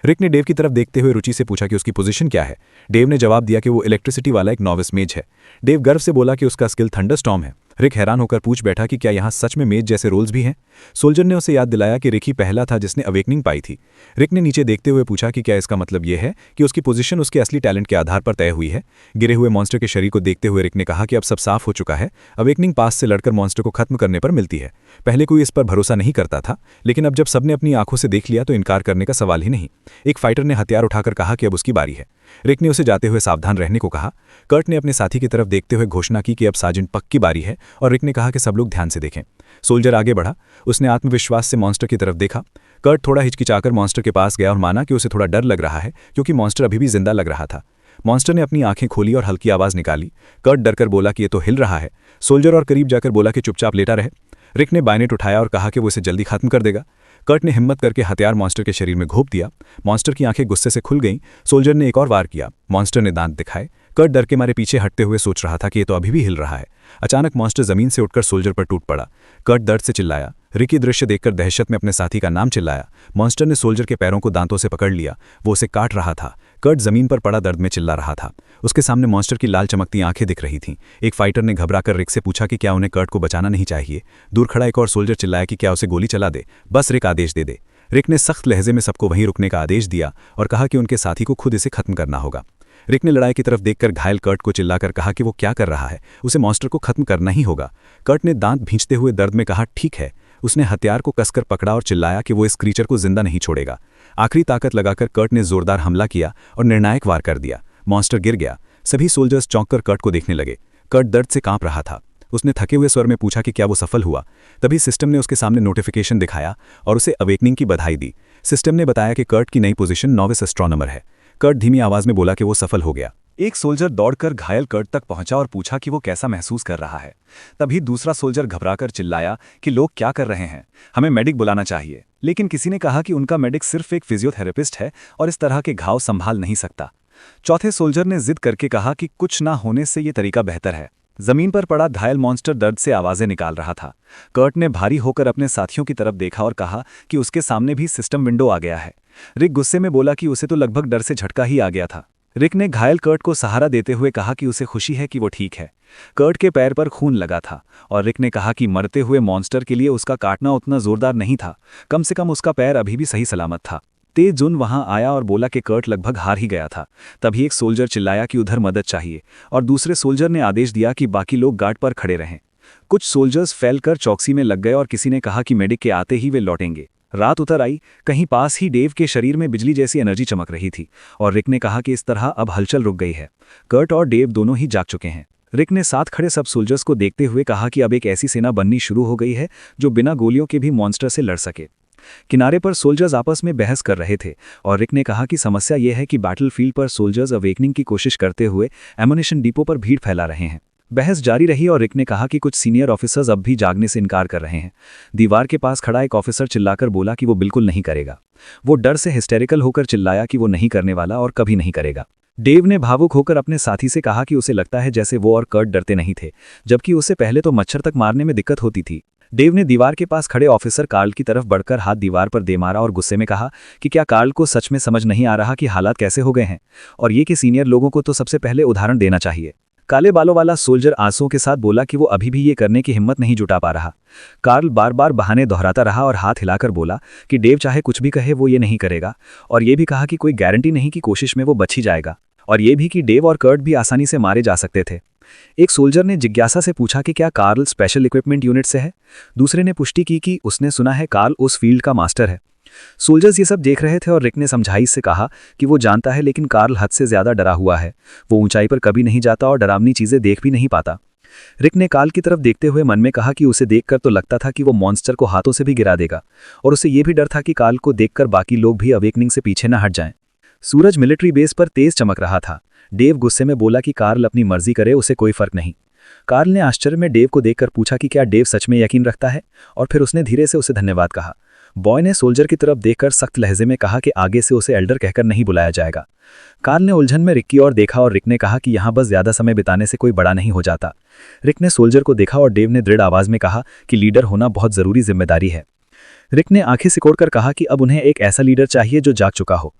रिक ने डेव की तरफ देखते हुए रुचि से पूछा कि उसकी पोजीशन क्या है। डेव ने जवाब दिया कि वो इलेक्ट्रिसिटी वाला एक नॉविस मेज है। डेव गर्व से बोला कि उसका स्किल थंडरस्टॉर्म है। रिक हैरान होकर पूछ बैठा कि क्या यहाँ सच में मेज जैसे रोल्स भी हैं। सोल्जर ने उसे याद दिलाया कि रिक ही पहला था जिसने अवेकनिंग पाई थी। रिक ने नीचे देखते हुए पूछा कि क्या इसका मतलब यह है कि उसकी पोजीशन उसके असली टैलेंट के आधार पर तय हुई है। गिरे हुए मॉन्स्टर के शरीर को देखते हुए रिक ने कहा कि अब सब साफ हो चुका है। अवेकनिंग पास से लड़कर मॉन्स्टर को खत्म करने पर मिलती है। पहले कोई इस पर भरोसा नहीं करता था, लेकिन अब जब सबने अपनी आंखों से देख लिया तो इनकार करने का सवाल ही नहीं। एक फाइटर ने हथियार उठाकर कहा कि अब उसकी बारी है। रिक ने उसे जाते हुए सावधान रहने को कहा। कर्ट ने अपने साथी की तरफ देखते हुए घोषणा की कि अब सार्जेंट पक की बारी है और रिक ने कहा कि सब लोग ध्यान से देखें। सोल्जर आगे बढ़ा। उसने आत्मविश्वास से मॉन्स्टर की तरफ देखा। कर्ट थोड़ा हिचकिचाकर मॉन्स्टर के पास गया और माना कि उसे थोड़ा डर लग रहा है, क्योंकि मॉन्स्टर अभी भी जिंदा लग रहा था। मॉन्स्टर ने अपनी आंखें खोली और हल्की आवाज निकाली। कर्ट डरकर बोला कि ये तो हिल रहा है। सोल्जर और करीब जाकर बोला कि चुपचाप लेटा रहे। रिक ने बायनेट उठाया और कहा कि वो इसे जल्दी खत्म कर देगा। कर्ट ने हिम्मत करके हथियार मॉन्स्टर के शरीर में घोंप दिया। मॉन्स्टर की आंखें गुस्से से खुल गईं। सोल्जर ने एक और वार किया। मॉन्स्टर ने दांत दिखाए। कर्ट डर के मारे पीछे हटते हुए सोच रहा था कि ये तो अभी भी हिल रहा है। अचानक मॉन्स्टर जमीन से उठकर सोल्जर पर टूट पड़ा। कर्ट दर्द से चिल्लाया। रिकी दृश्य देखकर दहशत में अपने साथी का नाम चिल्लाया। मॉन्स्टर ने सोल्जर के पैरों को दांतों से पकड़ लिया। वो उसे काट रहा था। कर्ट जमीन पर पड़ा दर्द में चिल्ला रहा था। उसके सामने मॉन्स्टर की लाल चमकती आंखें दिख रही थीं। एक फाइटर ने घबराकर रिक से पूछा कि क्या उन्हें कर्ट को बचाना नहीं चाहिए। दूर खड़ा एक और सोल्जर चिल्लाया कि क्या उसे गोली चला दे, बस रिक आदेश दे दे। रिक ने सख्त लहजे में सबको वहीं रुकने का आदेश दिया और कहा कि उनके साथी को खुद इसे खत्म करना होगा। रिक ने लड़ाई की तरफ देखकर घायल कर्ट को चिल्लाकर कहा कि वो क्या कर रहा है, उसे मॉन्स्टर को खत्म करना ही होगा। कर्ट ने दांत भींचते हुए दर्द में कहा ठीक है। उसने हथियार को कसकर पकड़ा और चिल्लाया कि वो इस क्रीचर को जिंदा नहीं छोड़ेगा। आखिरी ताकत लगाकर कर्ट ने जोरदार हमला किया और निर्णायक वार कर दिया। मॉन्स्टर गिर गया। सभी सोल्जर्स चौंककर कर्ट को देखने लगे। कर्ट दर्द से कांप रहा था। उसने थके हुए स्वर में पूछा कि क्या वो सफल हुआ। तभी सिस्टम ने उसके सामने नोटिफिकेशन दिखाया और उसे अवेकनिंग की बधाई दी। सिस्टम ने बताया कि कर्ट की नई पोजीशन नॉविस एस्ट्रोनॉमर है। कर्ट धीमी आवाज में बोला कि वो सफल हो गया। एक सोल्जर दौड़कर घायल कर्ट तक पहुंचा और पूछा कि वो कैसा महसूस कर रहा है। तभी दूसरा सोल्जर घबराकर चिल्लाया कि लोग क्या कर रहे हैं, हमें मेडिक बुलाना चाहिए। लेकिन किसी ने कहा कि उनका मेडिक सिर्फ एक फिजियोथेरेपिस्ट है और इस तरह के घाव संभाल नहीं सकता। चौथे सोल्जर ने जिद करके कहा कि कुछ ना होने से ये तरीका बेहतर है। जमीन पर पड़ा घायल मॉन्स्टर दर्द से आवाजें निकाल रहा था। कर्ट ने भारी होकर अपने साथियों की तरफ देखा और कहा कि उसके सामने भी सिस्टम विंडो आ गया है। रिक गुस्से में बोला कि उसे तो लगभग डर से झटका ही आ गया था। रिक ने घायल कर्ट को सहारा देते हुए कहा कि उसे खुशी है कि वो ठीक है। कर्ट के पैर पर खून लगा था और रिक ने कहा कि मरते हुए मॉन्स्टर के लिए उसका काटना उतना जोरदार नहीं था, कम से कम उसका पैर अभी भी सही सलामत था। तेज जुन वहां आया और बोला कि कर्ट लगभग हार ही गया था। तभी एक सोल्जर चिल्लाया कि उधर मदद चाहिए और दूसरे सोल्जर ने आदेश दिया कि बाकी लोग गार्ड पर खड़े रहें। कुछ सोल्जर्स फैलकर चौकसी में लग गए और किसी ने कहा कि मेडिक के आते ही वे लौटेंगे। रात उतर आई। कहीं पास ही डेव के शरीर में बिजली जैसी एनर्जी चमक रही थी और रिक ने कहा कि इस तरह अब हलचल रुक गई है। कर्ट और डेव दोनों ही जाग चुके हैं। रिक ने साथ खड़े सब सोल्जर्स को देखते हुए कहा कि अब एक ऐसी सेना बननी शुरू हो गई है जो बिना गोलियों के भी मॉन्स्टर से लड़ सके। किनारे पर सोल्जर्स आपस में बहस कर रहे थे और रिक ने कहा कि समस्या यह है कि बैटलफील्ड पर सोल्जर्स अवेकनिंग की कोशिश करते हुए एमुनिशन डिपो पर भीड़ फैला रहे हैं। बहस जारी रही और रिक ने कहा कि कुछ सीनियर ऑफिसर्स अब भी जागने से इनकार कर रहे हैं। दीवार के पास खड़ा एक ऑफिसर चिल्लाकर बोला कि वो बिल्कुल नहीं करेगा। वो डर से हिस्टेरिकल होकर चिल्लाया कि वो नहीं करने वाला और कभी नहीं करेगा। डेव ने भावुक होकर अपने साथी से कहा कि उसे लगता है जैसे वो और कर्ट डरते नहीं थे, जबकि उसे पहले तो मच्छर तक मारने में दिक्कत होती थी। डेव ने दीवार के पास खड़े ऑफिसर कार्ल की तरफ बढ़कर हाथ दीवार पर दे मारा और गुस्से में कहा कि क्या कार्ल को सच में समझ नहीं आ रहा कि हालात कैसे हो गए हैं, और ये कि सीनियर लोगों को तो सबसे पहले उदाहरण देना चाहिए। काले बालों वाला सोल्जर आंसुओं के साथ बोला कि वो अभी भी ये करने की हिम्मत नहीं जुटा पा रहा। कार्ल बार बार बहाने दोहराता रहा और हाथ हिलाकर बोला कि डेव चाहे कुछ भी कहे वो ये नहीं करेगा, और ये भी कहा कि कोई गारंटी नहीं कि कोशिश में वो बच ही जाएगा, और ये भी कि डेव और कर्ट भी आसानी से मारे जा सकते थे। एक सोल्जर ने जिज्ञासा से पूछा कि क्या कार्ल स्पेशल इक्विपमेंट यूनिट से है। दूसरे ने पुष्टि की कि उसने सुना है कार्ल उस फील्ड का मास्टर है। सोल्जर्स ये सब देख रहे थे और रिक ने समझाइश से कहा कि वो जानता है, लेकिन कार्ल हद से ज्यादा डरा हुआ है। वो ऊंचाई पर कभी नहीं जाता और डरावनी चीजें देख भी नहीं पाता। रिक ने कार्ल की तरफ देखते हुए मन में कहा कि उसे देखकर तो लगता था कि वो मॉन्स्टर को हाथों से भी गिरा देगा, और उसे ये भी डर था कि कार्ल को देखकर बाकी लोग भी अवेकनिंग से पीछे न हट जाएं। सूरज मिलिट्री बेस पर तेज चमक रहा था। डेव गुस्से में बोला कि कार्ल अपनी मर्जी करे, उसे कोई फर्क नहीं। कार्ल ने आश्चर्य में डेव को देखकर पूछा कि क्या डेव सच में यकीन रखता है, और फिर उसने धीरे से उसे धन्यवाद कहा। बॉय ने सोल्जर की तरफ देखकर सख्त लहजे में कहा कि आगे से उसे एल्डर कहकर नहीं बुलाया जाएगा। कार्ल ने उलझन में रिक की ओर देखा और रिक ने कहा कि यहाँ बस ज्यादा समय बिताने से कोई बड़ा नहीं हो जाता। रिक ने सोल्जर को देखा और डेव ने दृढ़ आवाज में कहा कि लीडर होना बहुत जरूरी जिम्मेदारी है। रिक ने आंखें सिकोड़कर कहा कि अब उन्हें एक ऐसा लीडर चाहिए जो जाग चुका हो।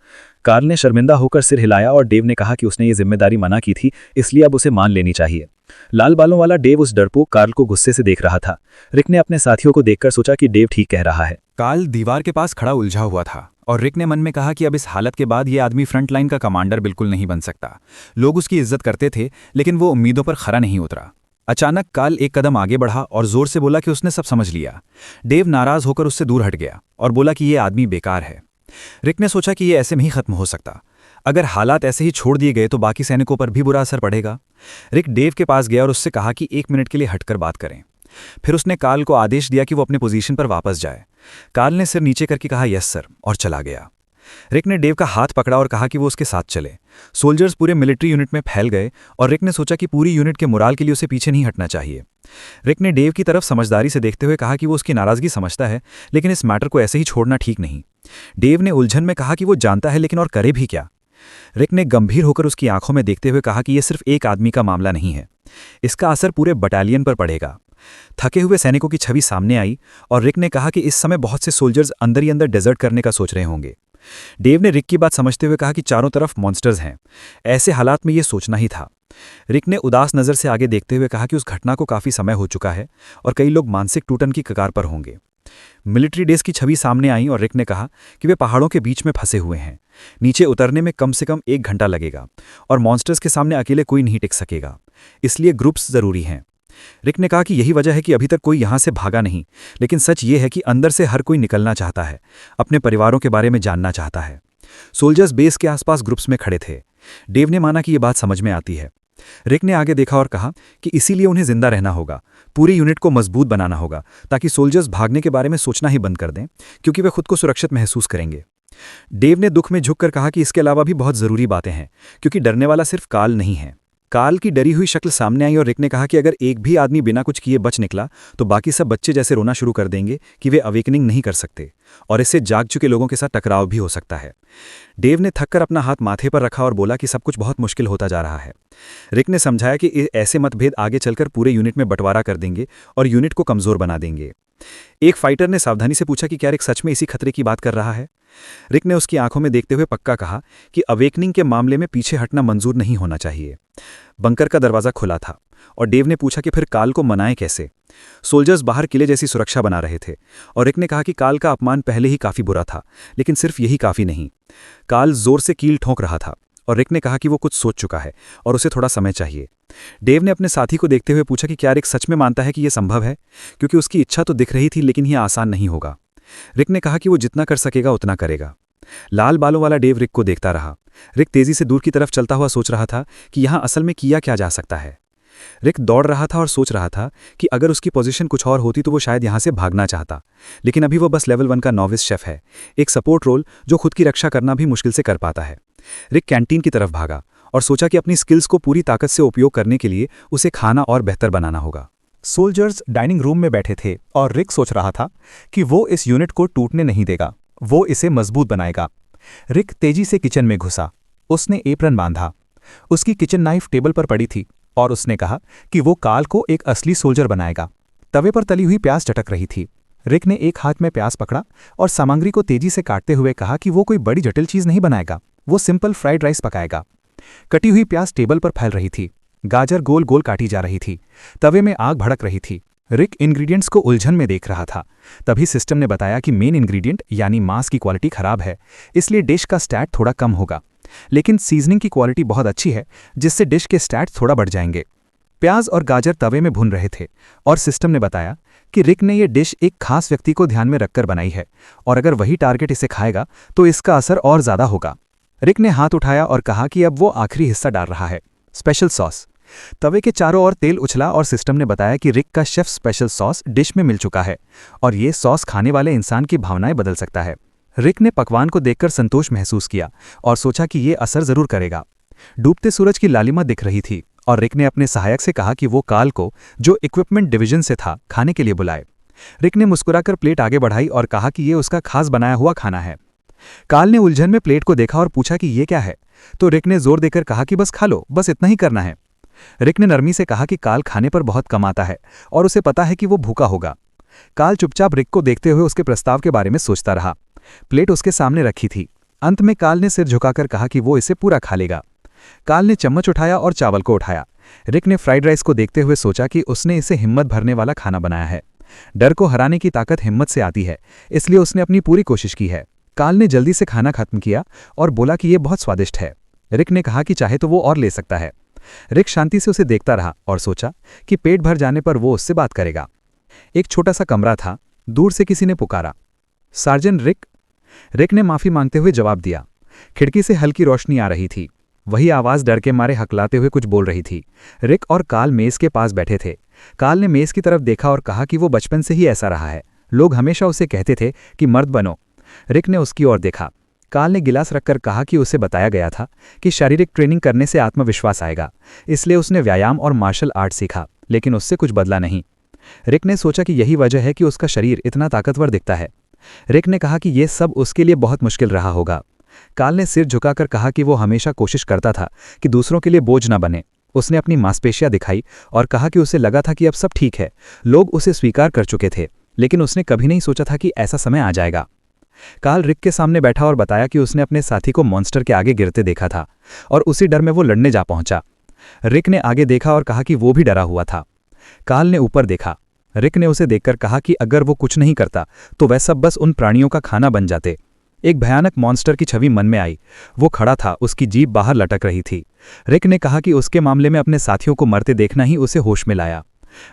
कार्ल ने शर्मिंदा होकर सिर हिलाया और डेव ने कहा कि उसने ये जिम्मेदारी मना की थी, इसलिए अब उसे मान लेनी चाहिए। लाल बालों वाला डेव उस डरपोक कार्ल को गुस्से से देख रहा था। रिक ने अपने साथियों को देखकर सोचा कि डेव ठीक कह रहा है। कार्ल दीवार के पास खड़ा उलझा हुआ था और रिक ने मन में कहा कि अब इस हालत के बाद ये आदमी फ्रंट लाइन का कमांडर बिल्कुल नहीं बन सकता। लोग उसकी इज्जत करते थे, लेकिन वो उम्मीदों पर खरा नहीं उतरा। अचानक कार्ल एक कदम आगे बढ़ा और जोर से बोला कि उसने सब समझ लिया। डेव नाराज होकर उससे दूर हट गया और बोला कि ये आदमी बेकार है। रिक ने सोचा कि ये ऐसे में ही खत्म हो सकता। अगर हालात ऐसे ही छोड़ दिए गए तो बाकी सैनिकों पर भी बुरा असर पड़ेगा। रिक डेव के पास गया और उससे कहा कि 1 मिनट के लिए हटकर बात करें। फिर उसने कार्ल को आदेश दिया कि वो अपने पोजीशन पर वापस जाए। कार्ल ने सिर नीचे करके कहा यस सर, और चला गया। रिक ने डेव का हाथ पकड़ा और कहा कि वो उसके साथ चले। सोल्जर्स पूरे मिलिट्री यूनिट में फैल गए और रिक ने सोचा कि पूरी यूनिट के मोराल के लिए उसे पीछे नहीं हटना चाहिए। रिक ने डेव की तरफ समझदारी से देखते हुए कहा कि वो उसकी नाराजगी समझता है, लेकिन इस मैटर को ऐसे ही छोड़ना ठीक नहीं। डेव ने उलझन में कहा कि वो जानता है, लेकिन और करे भी क्या। रिक ने गंभीर होकर उसकी आंखों में देखते हुए कहा कि यह सिर्फ एक आदमी का मामला नहीं है, इसका असर पूरे बटालियन पर पड़ेगा। थके हुए सैनिकों की छवि सामने आई और रिक ने कहा कि इस समय बहुत से सोल्जर्स अंदर ही अंदर डेजर्ट करने का सोच रहे होंगे। डेव ने रिक की बात समझते हुए कहा कि चारों तरफ मॉन्स्टर्स हैं। ऐसे हालात में ये सोचना ही था। रिक ने उदास नज़र से आगे देखते हुए कहा कि उस घटना को काफ़ी समय हो चुका है और कई लोग मानसिक टूटन की कगार पर होंगे। मिलिट्री डेज की छवि सामने आई और रिक ने कहा कि वे पहाड़ों के बीच में फंसे हुए हैं। नीचे उतरने में कम से कम 1 घंटा लगेगा और मॉन्स्टर्स के सामने अकेले कोई नहीं टिक सकेगा, इसलिए ग्रुप्स ज़रूरी हैं। रिक ने कहा कि यही वजह है कि अभी तक कोई यहां से भागा नहीं, लेकिन सच ये है कि अंदर से हर कोई निकलना चाहता है, अपने परिवारों के बारे में जानना चाहता है। सोल्जर्स बेस के आसपास ग्रुप्स में खड़े थे। डेव ने माना कि ये बात समझ में आती है। रिक ने आगे देखा और कहा कि इसीलिए उन्हें जिंदा रहना होगा, पूरी यूनिट को मजबूत बनाना होगा, ताकि सोल्जर्स भागने के बारे में सोचना ही बंद कर दें, क्योंकि वे खुद को सुरक्षित महसूस करेंगे। डेव ने दुख में झुककर कहा कि इसके अलावा भी बहुत ज़रूरी बातें हैं, क्योंकि डरने वाला सिर्फ कार्ल नहीं है। कार्ल की डरी हुई शक्ल सामने आई और रिक ने कहा कि अगर एक भी आदमी बिना कुछ किए बच निकला तो बाकी सब बच्चे जैसे रोना शुरू कर देंगे कि वे अवेकनिंग नहीं कर सकते, और इससे जाग चुके लोगों के साथ टकराव भी हो सकता है। डेव ने थककर अपना हाथ माथे पर रखा और बोला कि सब कुछ बहुत मुश्किल होता जा रहा है। रिक ने समझाया कि ऐसे मतभेद आगे चलकर पूरे यूनिट में बंटवारा कर देंगे और यूनिट को कमजोर बना देंगे। एक फाइटर ने सावधानी से पूछा कि क्या रिक सच में इसी खतरे की बात कर रहा है। रिक ने उसकी आंखों में देखते हुए पक्का कहा कि अवेकनिंग के मामले में पीछे हटना मंजूर नहीं होना चाहिए। बंकर का दरवाजा खुला था और डेव ने पूछा कि फिर कार्ल को मनाएं कैसे। सोल्जर्स बाहर किले जैसी सुरक्षा बना रहे थे और रिक ने कहा कि कार्ल का अपमान पहले ही काफी बुरा था, लेकिन सिर्फ यही काफी नहीं। कार्ल जोर से कील ठोंक रहा था और रिक ने कहा कि वो कुछ सोच चुका है और उसे थोड़ा समय चाहिए। डेव ने अपने साथी को देखते हुए पूछा कि क्या रिक सच में मानता है कि यह संभव है, क्योंकि उसकी इच्छा तो दिख रही थी, लेकिन यह आसान नहीं होगा। रिक ने कहा कि वो जितना कर सकेगा उतना करेगा। लाल बालों वाला डेव रिक को देखता रहा। रिक तेजी से दूर की तरफ चलता हुआ सोच रहा था कि यहां असल में किया क्या जा सकता है। रिक दौड़ रहा था और सोच रहा था कि अगर उसकी पोजीशन कुछ और होती तो वो शायद यहां से भागना चाहता, लेकिन अभी वो बस लेवल 1 का नॉविस शेफ है, एक सपोर्ट रोल जो खुद की रक्षा करना भी मुश्किल से कर पाता है। रिक कैंटीन की तरफ भागा और सोचा कि अपनी स्किल्स को पूरी ताकत से उपयोग करने के लिए उसे खाना और बेहतर बनाना होगा। सोल्जर्स डाइनिंग रूम में बैठे थे और रिक सोच रहा था कि वो इस यूनिट को टूटने नहीं देगा, वो इसे मजबूत बनाएगा। रिक तेजी से किचन में घुसा। उसने एप्रन बांधा। उसकी किचन नाइफ टेबल पर पड़ी थी और उसने कहा कि वो काल को एक असली सोल्जर बनाएगा। तवे पर तली हुई प्याज चटक रही थी। रिक ने एक हाथ में प्याज पकड़ा और सामग्री को तेजी से काटते हुए कहा कि वो कोई बड़ी जटिल चीज नहीं बनाएगा, वो सिंपल फ्राइड राइस पकाएगा। कटी हुई प्याज टेबल पर फैल रही थी। गाजर गोल गोल काटी जा रही थी। तवे में आग भड़क रही थी। रिक इंग्रेडिएंट्स को उलझन में देख रहा था। तभी सिस्टम ने बताया कि मेन इंग्रेडिएंट यानी मांस की क्वालिटी खराब है, इसलिए डिश का स्टैट थोड़ा कम होगा, लेकिन सीजनिंग की क्वालिटी बहुत अच्छी है, जिससे डिश के स्टैट थोड़ा बढ़ जाएंगे। प्याज और गाजर तवे में भुन रहे थे और सिस्टम ने बताया कि रिक ने यह डिश एक खास व्यक्ति को ध्यान में रखकर बनाई है और अगर वही टारगेट इसे खाएगा तो इसका असर और ज्यादा होगा। रिक ने हाथ उठाया और कहा कि अब वो आखिरी हिस्सा डाल रहा है, स्पेशल सॉस। तवे के चारों ओर तेल उछला और सिस्टम ने बताया कि रिक का शेफ स्पेशल सॉस डिश में मिल चुका है और ये सॉस खाने वाले इंसान की भावनाएं बदल सकता है। रिक ने पकवान को देखकर संतोष महसूस किया और सोचा कि ये असर जरूर करेगा। डूबते सूरज की लालिमा दिख रही थी और रिक ने अपने सहायक से कहा कि वो काल को, जो इक्विपमेंट डिवीजन से था, खाने के लिए बुलाए। रिक ने मुस्कुराकर प्लेट आगे बढ़ाई और कहा कि ये उसका खास बनाया हुआ खाना है। काल ने उलझन में प्लेट को देखा और पूछा कि ये क्या है, तो रिक ने जोर देकर कहा कि बस खा लो, बस इतना ही करना है। रिक ने नरमी से कहा कि काल खाने पर बहुत कमाता है और उसे पता है कि वो भूखा होगा। काल चुपचाप रिक को देखते हुए उसके प्रस्ताव के बारे में सोचता रहा। प्लेट उसके सामने रखी थी। अंत में काल ने सिर झुकाकर कहा कि वो इसे पूरा खा लेगा। काल ने चम्मच उठाया और चावल को उठाया। रिक ने फ्राइड राइस को देखते हुए सोचा कि उसने इसे हिम्मत भरने वाला खाना बनाया है। डर को हराने की ताकत हिम्मत से आती है, इसलिए उसने अपनी पूरी कोशिश की है। काल ने जल्दी से खाना खत्म किया और बोला कि यह बहुत स्वादिष्ट है। रिक ने कहा कि चाहे तो वो और ले सकता है। रिक शांति से उसे देखता रहा और सोचा कि पेट भर जाने पर वो उससे बात करेगा। एक छोटा सा कमरा था। दूर से किसी ने पुकारा, सार्जेंट रिक। रिक ने माफी मांगते हुए जवाब दिया। खिड़की से हल्की रोशनी आ रही थी। वही आवाज डर के मारे हकलाते हुए कुछ बोल रही थी। रिक और काल मेज के पास बैठे थे। काल ने मेज की तरफ देखा और कहा कि वो बचपन से ही ऐसा रहा है, लोग हमेशा उसे कहते थे कि मर्द बनो। रिक ने उसकी ओर देखा। काल ने गिलास रखकर कहा कि उसे बताया गया था कि शारीरिक ट्रेनिंग करने से आत्मविश्वास आएगा, इसलिए उसने व्यायाम और मार्शल आर्ट सीखा, लेकिन उससे कुछ बदला नहीं। रिक ने सोचा कि यही वजह है कि उसका शरीर इतना ताकतवर दिखता है। रिक ने कहा कि यह सब उसके लिए बहुत मुश्किल रहा होगा। काल ने सिर झुकाकर कहा कि वो हमेशा कोशिश करता था कि दूसरों के लिए बोझ न बने। उसने अपनी मांसपेशियां दिखाई और कहा कि उसे लगा था कि अब सब ठीक है, लोग उसे स्वीकार कर चुके थे, लेकिन उसने कभी नहीं सोचा था कि ऐसा समय आ जाएगा। काल रिक के सामने बैठा और बताया कि उसने अपने साथी को मॉन्स्टर के आगे गिरते देखा था और उसी डर में वो लड़ने जा पहुंचा। रिक ने आगे देखा और कहा कि वो भी डरा हुआ था। काल ने ऊपर देखा। रिक ने उसे देखकर कहा कि अगर वो कुछ नहीं करता तो वह सब बस उन प्राणियों का खाना बन जाते। एक भयानक मॉन्स्टर की छवि मन में आई। वो खड़ा था, उसकी जीभ बाहर लटक रही थी। रिक ने कहा कि उसके मामले में अपने साथियों को मरते देखना ही उसे होश में लाया।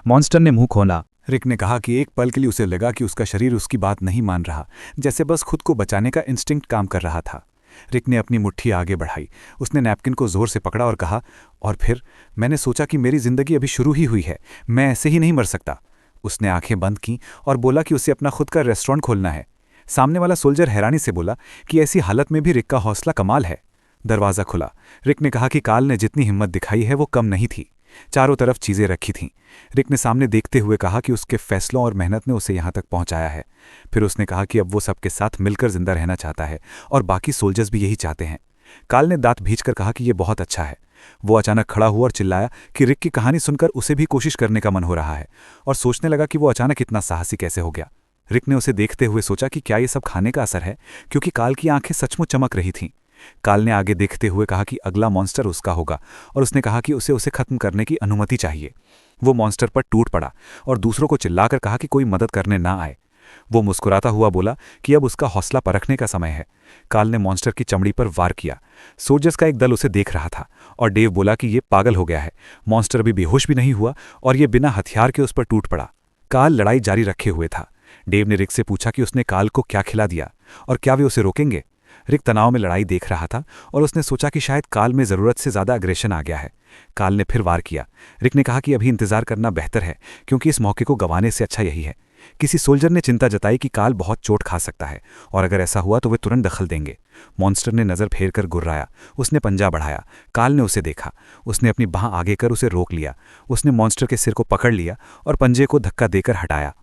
मॉन्स्टर ने मुंह खोला। रिक ने कहा कि एक पल के लिए उसे लगा कि उसका शरीर उसकी बात नहीं मान रहा, जैसे बस खुद को बचाने का इंस्टिंक्ट काम कर रहा था। रिक ने अपनी मुट्ठी आगे बढ़ाई। उसने नैपकिन को जोर से पकड़ा और कहा, और फिर मैंने सोचा कि मेरी जिंदगी अभी शुरू ही हुई है, मैं ऐसे ही नहीं मर सकता। उसने आंखें बंद की और बोला कि उसे अपना खुद का रेस्टोरेंट खोलना है। सामने वाला सोल्जर हैरानी से बोला कि ऐसी हालत में भी रिक का हौसला कमाल है। दरवाज़ा खुला। रिक ने कहा कि काल ने जितनी हिम्मत दिखाई है वो कम नहीं थी। चारों तरफ चीज़ें रखी थीं। रिक ने सामने देखते हुए कहा कि उसके फैसलों और मेहनत ने उसे यहाँ तक पहुँचाया है। फिर उसने कहा कि अब वो सबके साथ मिलकर जिंदा रहना चाहता है और बाकी सोल्जर्स भी यही चाहते हैं। काल ने दांत भींचकर कहा कि ये बहुत अच्छा है। वो अचानक खड़ा हुआ और चिल्लाया कि रिक की कहानी सुनकर उसे भी कोशिश करने का मन हो रहा है और सोचने लगा कि वो अचानक इतना साहसी कैसे हो गया। रिक ने उसे देखते हुए सोचा कि क्या ये सब खाने का असर है, क्योंकि काल की आंखें सचमुच चमक रही थीं। काल ने आगे देखते हुए कहा कि अगला मॉन्स्टर उसका होगा और उसने कहा कि उसे खत्म करने की अनुमति चाहिए। वो मॉन्स्टर पर टूट पड़ा और दूसरों को चिल्लाकर कहा कि कोई मदद करने ना आए। वो मुस्कुराता हुआ बोला कि अब उसका हौसला परखने का समय है। काल ने मॉन्स्टर की चमड़ी पर वार किया। सोल्जर्स का एक दल उसे देख रहा था और डेव बोला कि ये पागल हो गया है। मॉन्स्टर अभी बेहोश भी नहीं हुआ और ये बिना हथियार के उस पर टूट पड़ा। काल लड़ाई जारी रखे हुए था। डेव ने रिक से पूछा कि उसने काल को क्या खिला दिया और क्या वे उसे रोकेंगे। रिक तनाव में लड़ाई देख रहा था और उसने सोचा कि शायद काल में ज़रूरत से ज़्यादा अग्रेशन आ गया है। काल ने फिर वार किया। रिक ने कहा कि अभी इंतजार करना बेहतर है, क्योंकि इस मौके को गंवाने से अच्छा यही है। किसी सोल्जर ने चिंता जताई कि काल बहुत चोट खा सकता है और अगर ऐसा हुआ तो वे तुरंत दखल देंगे। मॉन्स्टर ने नज़र फेर कर गुर्राया। उसने पंजा बढ़ाया। काल ने उसे देखा। उसने अपनी बाँह आगे कर उसे रोक लिया। उसने मॉन्स्टर के सिर को पकड़ लिया और पंजे को धक्का देकर हटाया।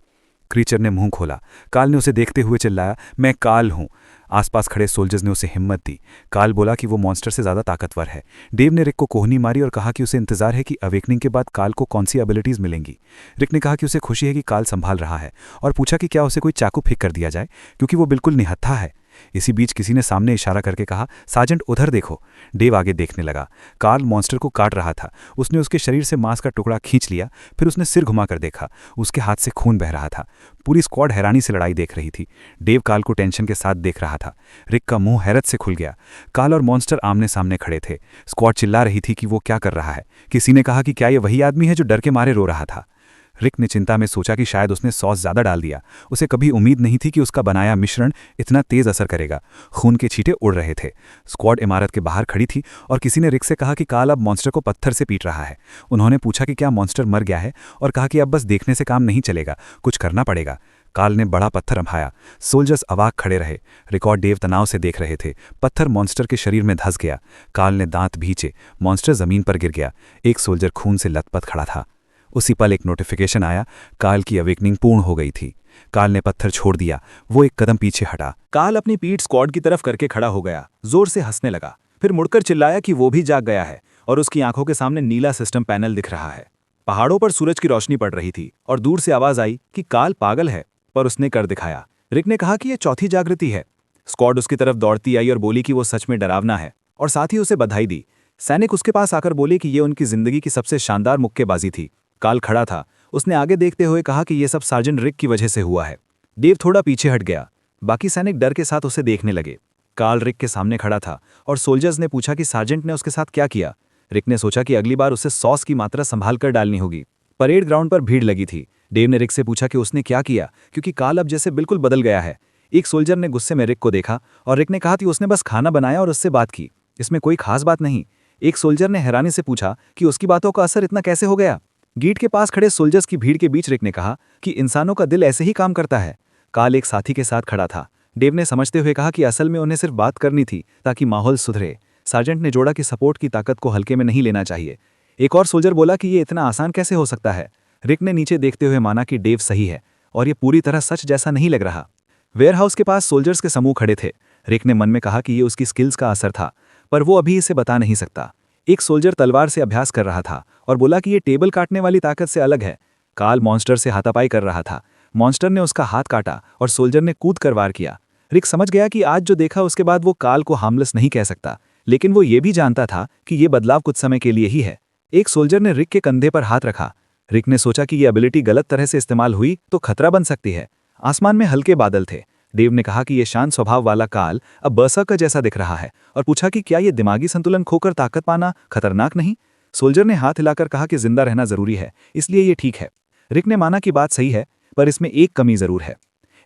क्रीचर ने मुंह खोला। काल ने उसे देखते हुए चिल्लाया, मैं काल हूं। आसपास खड़े सोल्जर्स ने उसे हिम्मत दी। काल बोला कि वो मॉन्स्टर से ज़्यादा ताकतवर है। डेव ने रिक को कोहनी मारी और कहा कि उसे इंतजार है कि अवेकनिंग के बाद काल को कौन सी एबिलिटीज़ मिलेंगी। रिक ने कहा कि उसे खुशी है कि काल संभाल रहा है और पूछा कि क्या उसे कोई चाकू फेंक कर दिया जाए, क्योंकि वो बिल्कुल निहत्था है। इसी बीच किसी ने सामने इशारा करके कहा, सार्जेंट उधर देखो। डेव आगे देखने लगा। कार्ल मॉन्स्टर को काट रहा था। उसने उसके शरीर से मांस का टुकड़ा खींच लिया। फिर उसने सिर घुमाकर देखा। उसके हाथ से खून बह रहा था। पूरी स्क्वाड हैरानी से लड़ाई देख रही थी। डेव कार्ल को टेंशन के साथ देख रहा था। रिक का मुंह हैरत से खुल गया। कार्ल और मॉन्स्टर आमने सामने खड़े थे। स्क्वाड चिल्ला रही थी कि वो क्या कर रहा है। किसी ने कहा कि क्या ये वही आदमी है जो डर के मारे रो रहा था। रिक ने चिंता में सोचा कि शायद उसने सॉस ज़्यादा डाल दिया। उसे कभी उम्मीद नहीं थी कि उसका बनाया मिश्रण इतना तेज़ असर करेगा। खून के छींटे उड़ रहे थे। स्क्वाड इमारत के बाहर खड़ी थी और किसी ने रिक से कहा कि काल अब मॉन्स्टर को पत्थर से पीट रहा है। उन्होंने पूछा कि क्या मॉन्स्टर मर गया है और कहा कि अब बस देखने से काम नहीं चलेगा, कुछ करना पड़ेगा। काल ने बड़ा पत्थर उठाया। सोल्जर्स अवाक खड़े रहे। रिक और डेव तनाव से देख रहे थे। पत्थर मॉन्स्टर के शरीर में धंस गया। काल ने दांत भींचे। मॉन्स्टर जमीन पर गिर गया। एक सोल्जर खून से लथपथ खड़ा था। उसी पल एक नोटिफिकेशन आया। काल की अवेकनिंग पूर्ण हो गई थी। काल ने पत्थर छोड़ दिया। वो एक कदम पीछे हटा। काल अपनी पीठ स्क्वाड की तरफ करके खड़ा हो गया। जोर से हंसने लगा। फिर मुड़कर चिल्लाया कि वो भी जाग गया है और उसकी आंखों के सामने नीला सिस्टम पैनल दिख रहा है। पहाड़ों पर सूरज की रोशनी पड़ रही थी और दूर से आवाज आई कि काल पागल है, पर उसने कर दिखाया। रिक ने कहा कि यह चौथी जागृति है। स्क्वाड उसकी तरफ दौड़ती आई और बोली कि वो सच में डरावना है और साथ ही उसे बधाई दी। सैनिक उसके पास आकर बोले कि ये उनकी जिंदगी की सबसे शानदार मुक्केबाजी थी। काल खड़ा था। उसने आगे देखते हुए कहा कि यह सब सार्जेंट रिक की वजह से हुआ है। डेव थोड़ा पीछे हट गया। बाकी सैनिक डर के साथ उसे देखने लगे। काल रिक के सामने खड़ा था और सोल्जर्स ने पूछा कि सार्जेंट ने उसके साथ क्या किया। रिक ने सोचा कि अगली बार उसे सॉस की मात्रा संभाल कर डालनी होगी। परेड ग्राउंड पर भीड़ लगी थी। डेव ने रिक से पूछा कि उसने क्या किया, क्योंकि काल अब जैसे बिल्कुल बदल गया है। एक सोल्जर ने गुस्से में रिक को देखा और रिक ने कहा कि उसने बस खाना बनाया और उससे बात की, इसमें कोई खास बात नहीं। एक सोल्जर ने हैरानी से पूछा कि उसकी बातों का असर इतना कैसे हो गया। गेट के पास खड़े सोल्जर्स की भीड़ के बीच रिक ने कहा कि इंसानों का दिल ऐसे ही काम करता है। काल एक साथी के साथ खड़ा था। डेव ने समझते हुए कहा कि असल में उन्हें सिर्फ बात करनी थी ताकि माहौल सुधरे। सार्जेंट ने जोड़ा कि सपोर्ट की ताकत को हल्के में नहीं लेना चाहिए। एक और सोल्जर बोला कि ये इतना आसान कैसे हो सकता है। रिक ने नीचे देखते हुए माना कि डेव सही है और ये पूरी तरह सच जैसा नहीं लग रहा। वेयरहाउस के पास सोल्जर्स के समूह खड़े थे। रिक ने मन में कहा कि ये उसकी स्किल्स का असर था, पर वो अभी इसे बता नहीं सकता। एक सोल्जर तलवार से अभ्यास कर रहा था और बोला कि ये टेबल काटने वाली ताकत से अलग है। काल मॉन्स्टर से हाथापाई कर रहा था। मॉन्स्टर ने उसका हाथ काटा और सोल्जर ने कूद कर वार किया। रिक समझ गया कि आज जो देखा उसके बाद वो काल को हार्मलेस नहीं कह सकता, लेकिन वो ये भी जानता था कि ये बदलाव कुछ समय के लिए ही है। एक सोल्जर ने रिक के कंधे पर हाथ रखा। रिक ने सोचा कि ये एबिलिटी गलत तरह से इस्तेमाल हुई तो खतरा बन सकती है। आसमान में हल्के बादल थे। डेव ने कहा कि ये शांत स्वभाव वाला काल अब बर्सर्कर जैसा दिख रहा है और पूछा कि क्या ये दिमागी संतुलन खोकर ताकत पाना खतरनाक नहीं। सोल्जर ने हाथ हिलाकर कहा कि जिंदा रहना जरूरी है, इसलिए ये ठीक है। रिक ने माना कि बात सही है, पर इसमें एक कमी जरूर है।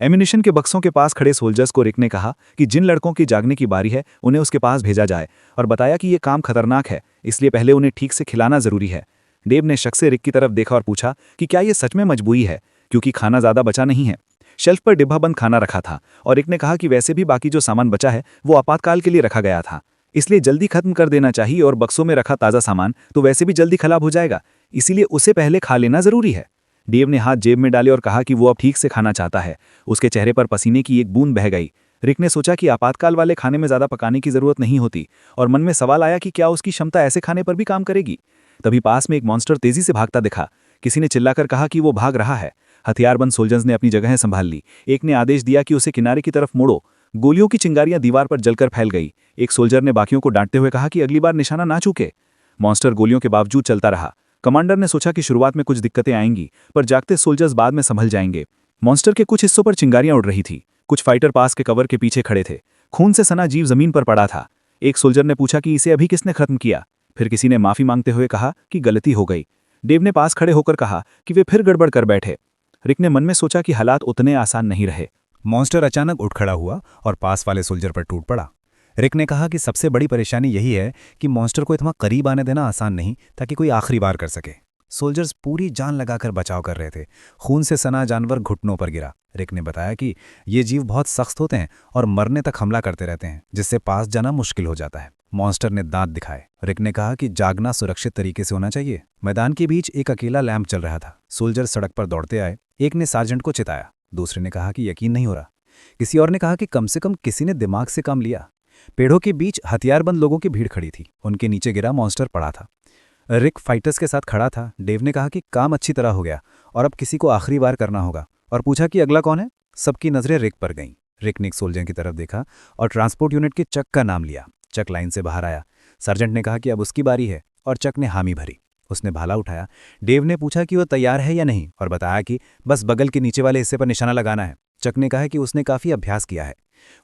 एम्यूनिशन के बक्सों के पास खड़े सोल्जर्स को रिक ने कहा कि जिन लड़कों की जागने की बारी है उन्हें उसके पास भेजा जाए और बताया कि ये काम खतरनाक है, इसलिए पहले उन्हें ठीक से खिलाना जरूरी है। डेव ने शक से रिक की तरफ देखा और पूछा कि क्या ये सच में मजबूरी है, क्योंकि खाना ज्यादा बचा नहीं है। शेल्फ पर डिब्बा बंद खाना रखा था और रिक ने कहा कि वैसे भी बाकी जो सामान बचा है वो आपातकाल के लिए रखा गया था, इसलिए जल्दी खत्म कर देना चाहिए और बक्सों में रखा ताज़ा सामान तो वैसे भी जल्दी खराब हो जाएगा, इसीलिए उसे पहले खा लेना जरूरी है। डेव ने हाथ जेब में डाले और कहा कि वो अब ठीक से खाना चाहता है। उसके चेहरे पर पसीने की एक बूंद बह गई। रिक ने सोचा कि आपातकाल वाले खाने में ज़्यादा पकाने की ज़रूरत नहीं होती और मन में सवाल आया कि क्या उसकी क्षमता ऐसे खाने पर भी काम करेगी। तभी पास में एक मॉन्स्टर तेजी से भागता दिखा। किसी ने चिल्लाकर कहा कि वो भाग रहा है। हथियारबंद सोल्जर्स ने अपनी जगह संभाल ली। एक ने आदेश दिया कि उसे किनारे की तरफ मोड़ो। गोलियों की चिंगारियां दीवार पर जलकर फैल गई। एक सोल्जर ने बाकियों को डांटते हुए कहा कि अगली बार निशाना ना चूके। मॉन्स्टर गोलियों के बावजूद चलता रहा। कमांडर ने सोचा कि शुरुआत में कुछ दिक्कतें आएंगी, पर जागते सोल्जर्स बाद में संभल जाएंगे। मॉन्स्टर के कुछ हिस्सों पर चिंगारियां उड़ रही थी। कुछ फाइटर पास के कवर के पीछे खड़े थे। खून से सना जीव जमीन पर पड़ा था। एक सोल्जर ने पूछा कि इसे अभी किसने खत्म किया। फिर किसी ने माफी मांगते हुए कहा कि गलती हो गई। डेव ने पास खड़े होकर कहा कि वे फिर गड़बड़ कर बैठे। रिक ने मन में सोचा कि हालात उतने आसान नहीं रहे। मॉन्स्टर अचानक उठ खड़ा हुआ और पास वाले सोल्जर पर टूट पड़ा। रिक ने कहा कि सबसे बड़ी परेशानी यही है कि मॉन्स्टर को इतना करीब आने देना आसान नहीं, ताकि कोई आखिरी बार कर सके। सोल्जर्स पूरी जान लगाकर बचाव कर रहे थे। खून से सना जानवर घुटनों पर गिरा। रिक ने बताया कि ये जीव बहुत सख्त होते हैं और मरने तक हमला करते रहते हैं, जिससे पास जाना मुश्किल हो जाता है। मॉन्स्टर ने दांत दिखाए। रिक ने कहा कि जागना सुरक्षित तरीके से होना चाहिए। मैदान के बीच एक अकेला लैंप चल रहा था। सोल्जर सड़क पर दौड़ते आए। एक ने सार्जेंट को चिताया, दूसरे ने कहा कि यकीन नहीं हो रहा। किसी और ने कहा कि कम से कम किसी ने दिमाग से काम लिया। पेड़ों के बीच हथियारबंद लोगों की भीड़ खड़ी थी। उनके नीचे गिरा मॉन्स्टर पड़ा था। रिक फाइटर्स के साथ खड़ा था। डेव ने कहा कि काम अच्छी तरह हो गया और अब किसी को आखिरी बार करना होगा, और पूछा कि अगला कौन है। सबकी नजरें रिक पर गईं। रिक ने एक सोल्जर की तरफ देखा और ट्रांसपोर्ट यूनिट के चक का नाम लिया। चक लाइन से बाहर आया। सर्जेंट ने कहा कि अब उसकी बारी है, और चक ने हामी भरी। उसने भाला उठाया। डेव ने पूछा कि वो तैयार है या नहीं, और बताया कि बस बगल के नीचे वाले हिस्से पर निशाना लगाना है। चक ने कहा कि उसने काफी अभ्यास किया है।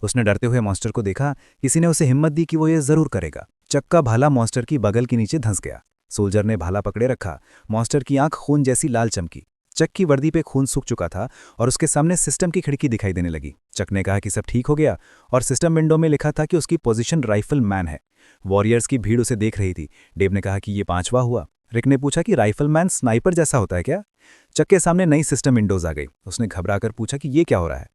उसने डरते हुए मॉन्स्टर को देखा। किसी ने उसे हिम्मत दी कि वो ये जरूर करेगा। चक का भाला मॉन्स्टर की बगल के नीचे धंस गया। सोल्जर ने भाला पकड़े रखा। मॉन्स्टर की आंख खून जैसी लाल चमकी। चक की वर्दी पे खून सूख चुका था और उसके सामने सिस्टम की खिड़की दिखाई देने लगी। चक ने कहा कि सब ठीक हो गया, और सिस्टम विंडो में लिखा था कि उसकी पोजीशन राइफल मैन है। वॉरियर्स की भीड़ उसे देख रही थी। डेव ने कहा कि ये 5वां हुआ। रिक ने पूछा कि राइफल मैन स्नाइपर जैसा होता है क्या। चक के सामने नई सिस्टम विंडोज आ गई। उसने घबराकर पूछा कि ये क्या हो रहा है।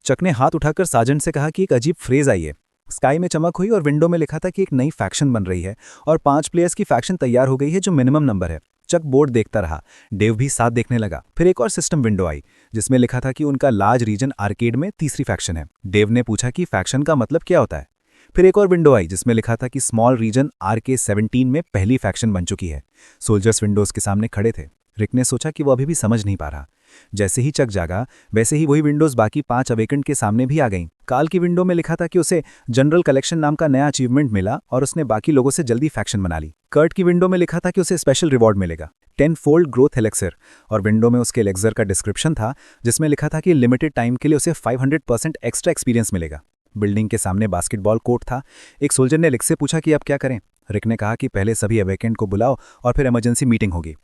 चक ने हाथ उठाकर सार्जेंट से कहा कि एक अजीब फ्रेज आई है। स्काई में चमक हुई और विंडो में लिखा था कि एक नई फैक्शन बन रही है और 5 प्लेयर्स की फैक्शन तैयार हो गई है, जो मिनिमम नंबर है। चक बोर्ड देखता रहा। डेव भी साथ देखने लगा। फिर एक और सिस्टम विंडो आई जिसमें लिखा था कि उनका लार्ज रीजन आर्केड में तीसरी फैक्शन है। डेव ने पूछा कि फैक्शन का मतलब क्या होता है। फिर एक और विंडो आई जिसमें लिखा था कि स्मॉल रीजन RK-17 में पहली फैक्शन बन चुकी है। सोल्जर्स विंडोज के सामने खड़े थे। रिक ने सोचा कि वो अभी भी समझ नहीं पा रहा। जैसे ही चक जागा, वैसे ही वही विंडोज बाकी 5 अवेकेंड के सामने भी आ गईं। काल की विंडो में लिखा था कि उसे जनरल कलेक्शन नाम का नया अचीवमेंट मिला और उसने बाकी लोगों से जल्दी फैक्शन बना ली। कर्ट की विंडो में लिखा था कि उसे स्पेशल रिवॉर्ड मिलेगा, 10-फोल्ड ग्रोथ एलेक्सर, और विंडो में उसके एलेक्सर का डिस्क्रिप्शन था जिसमें लिखा था कि लिमिटेड टाइम के लिए उसे 500% एक्स्ट्रा एक्सपीरियंस मिलेगा। बिल्डिंग के सामने बास्केटबॉल कोर्ट था। एक सोल्जर ने रिक से पूछा कि अब क्या करें। रिक ने कहा कि पहले सभी अवेकेंड को बुलाओ और फिर इमरजेंसी मीटिंग होगी।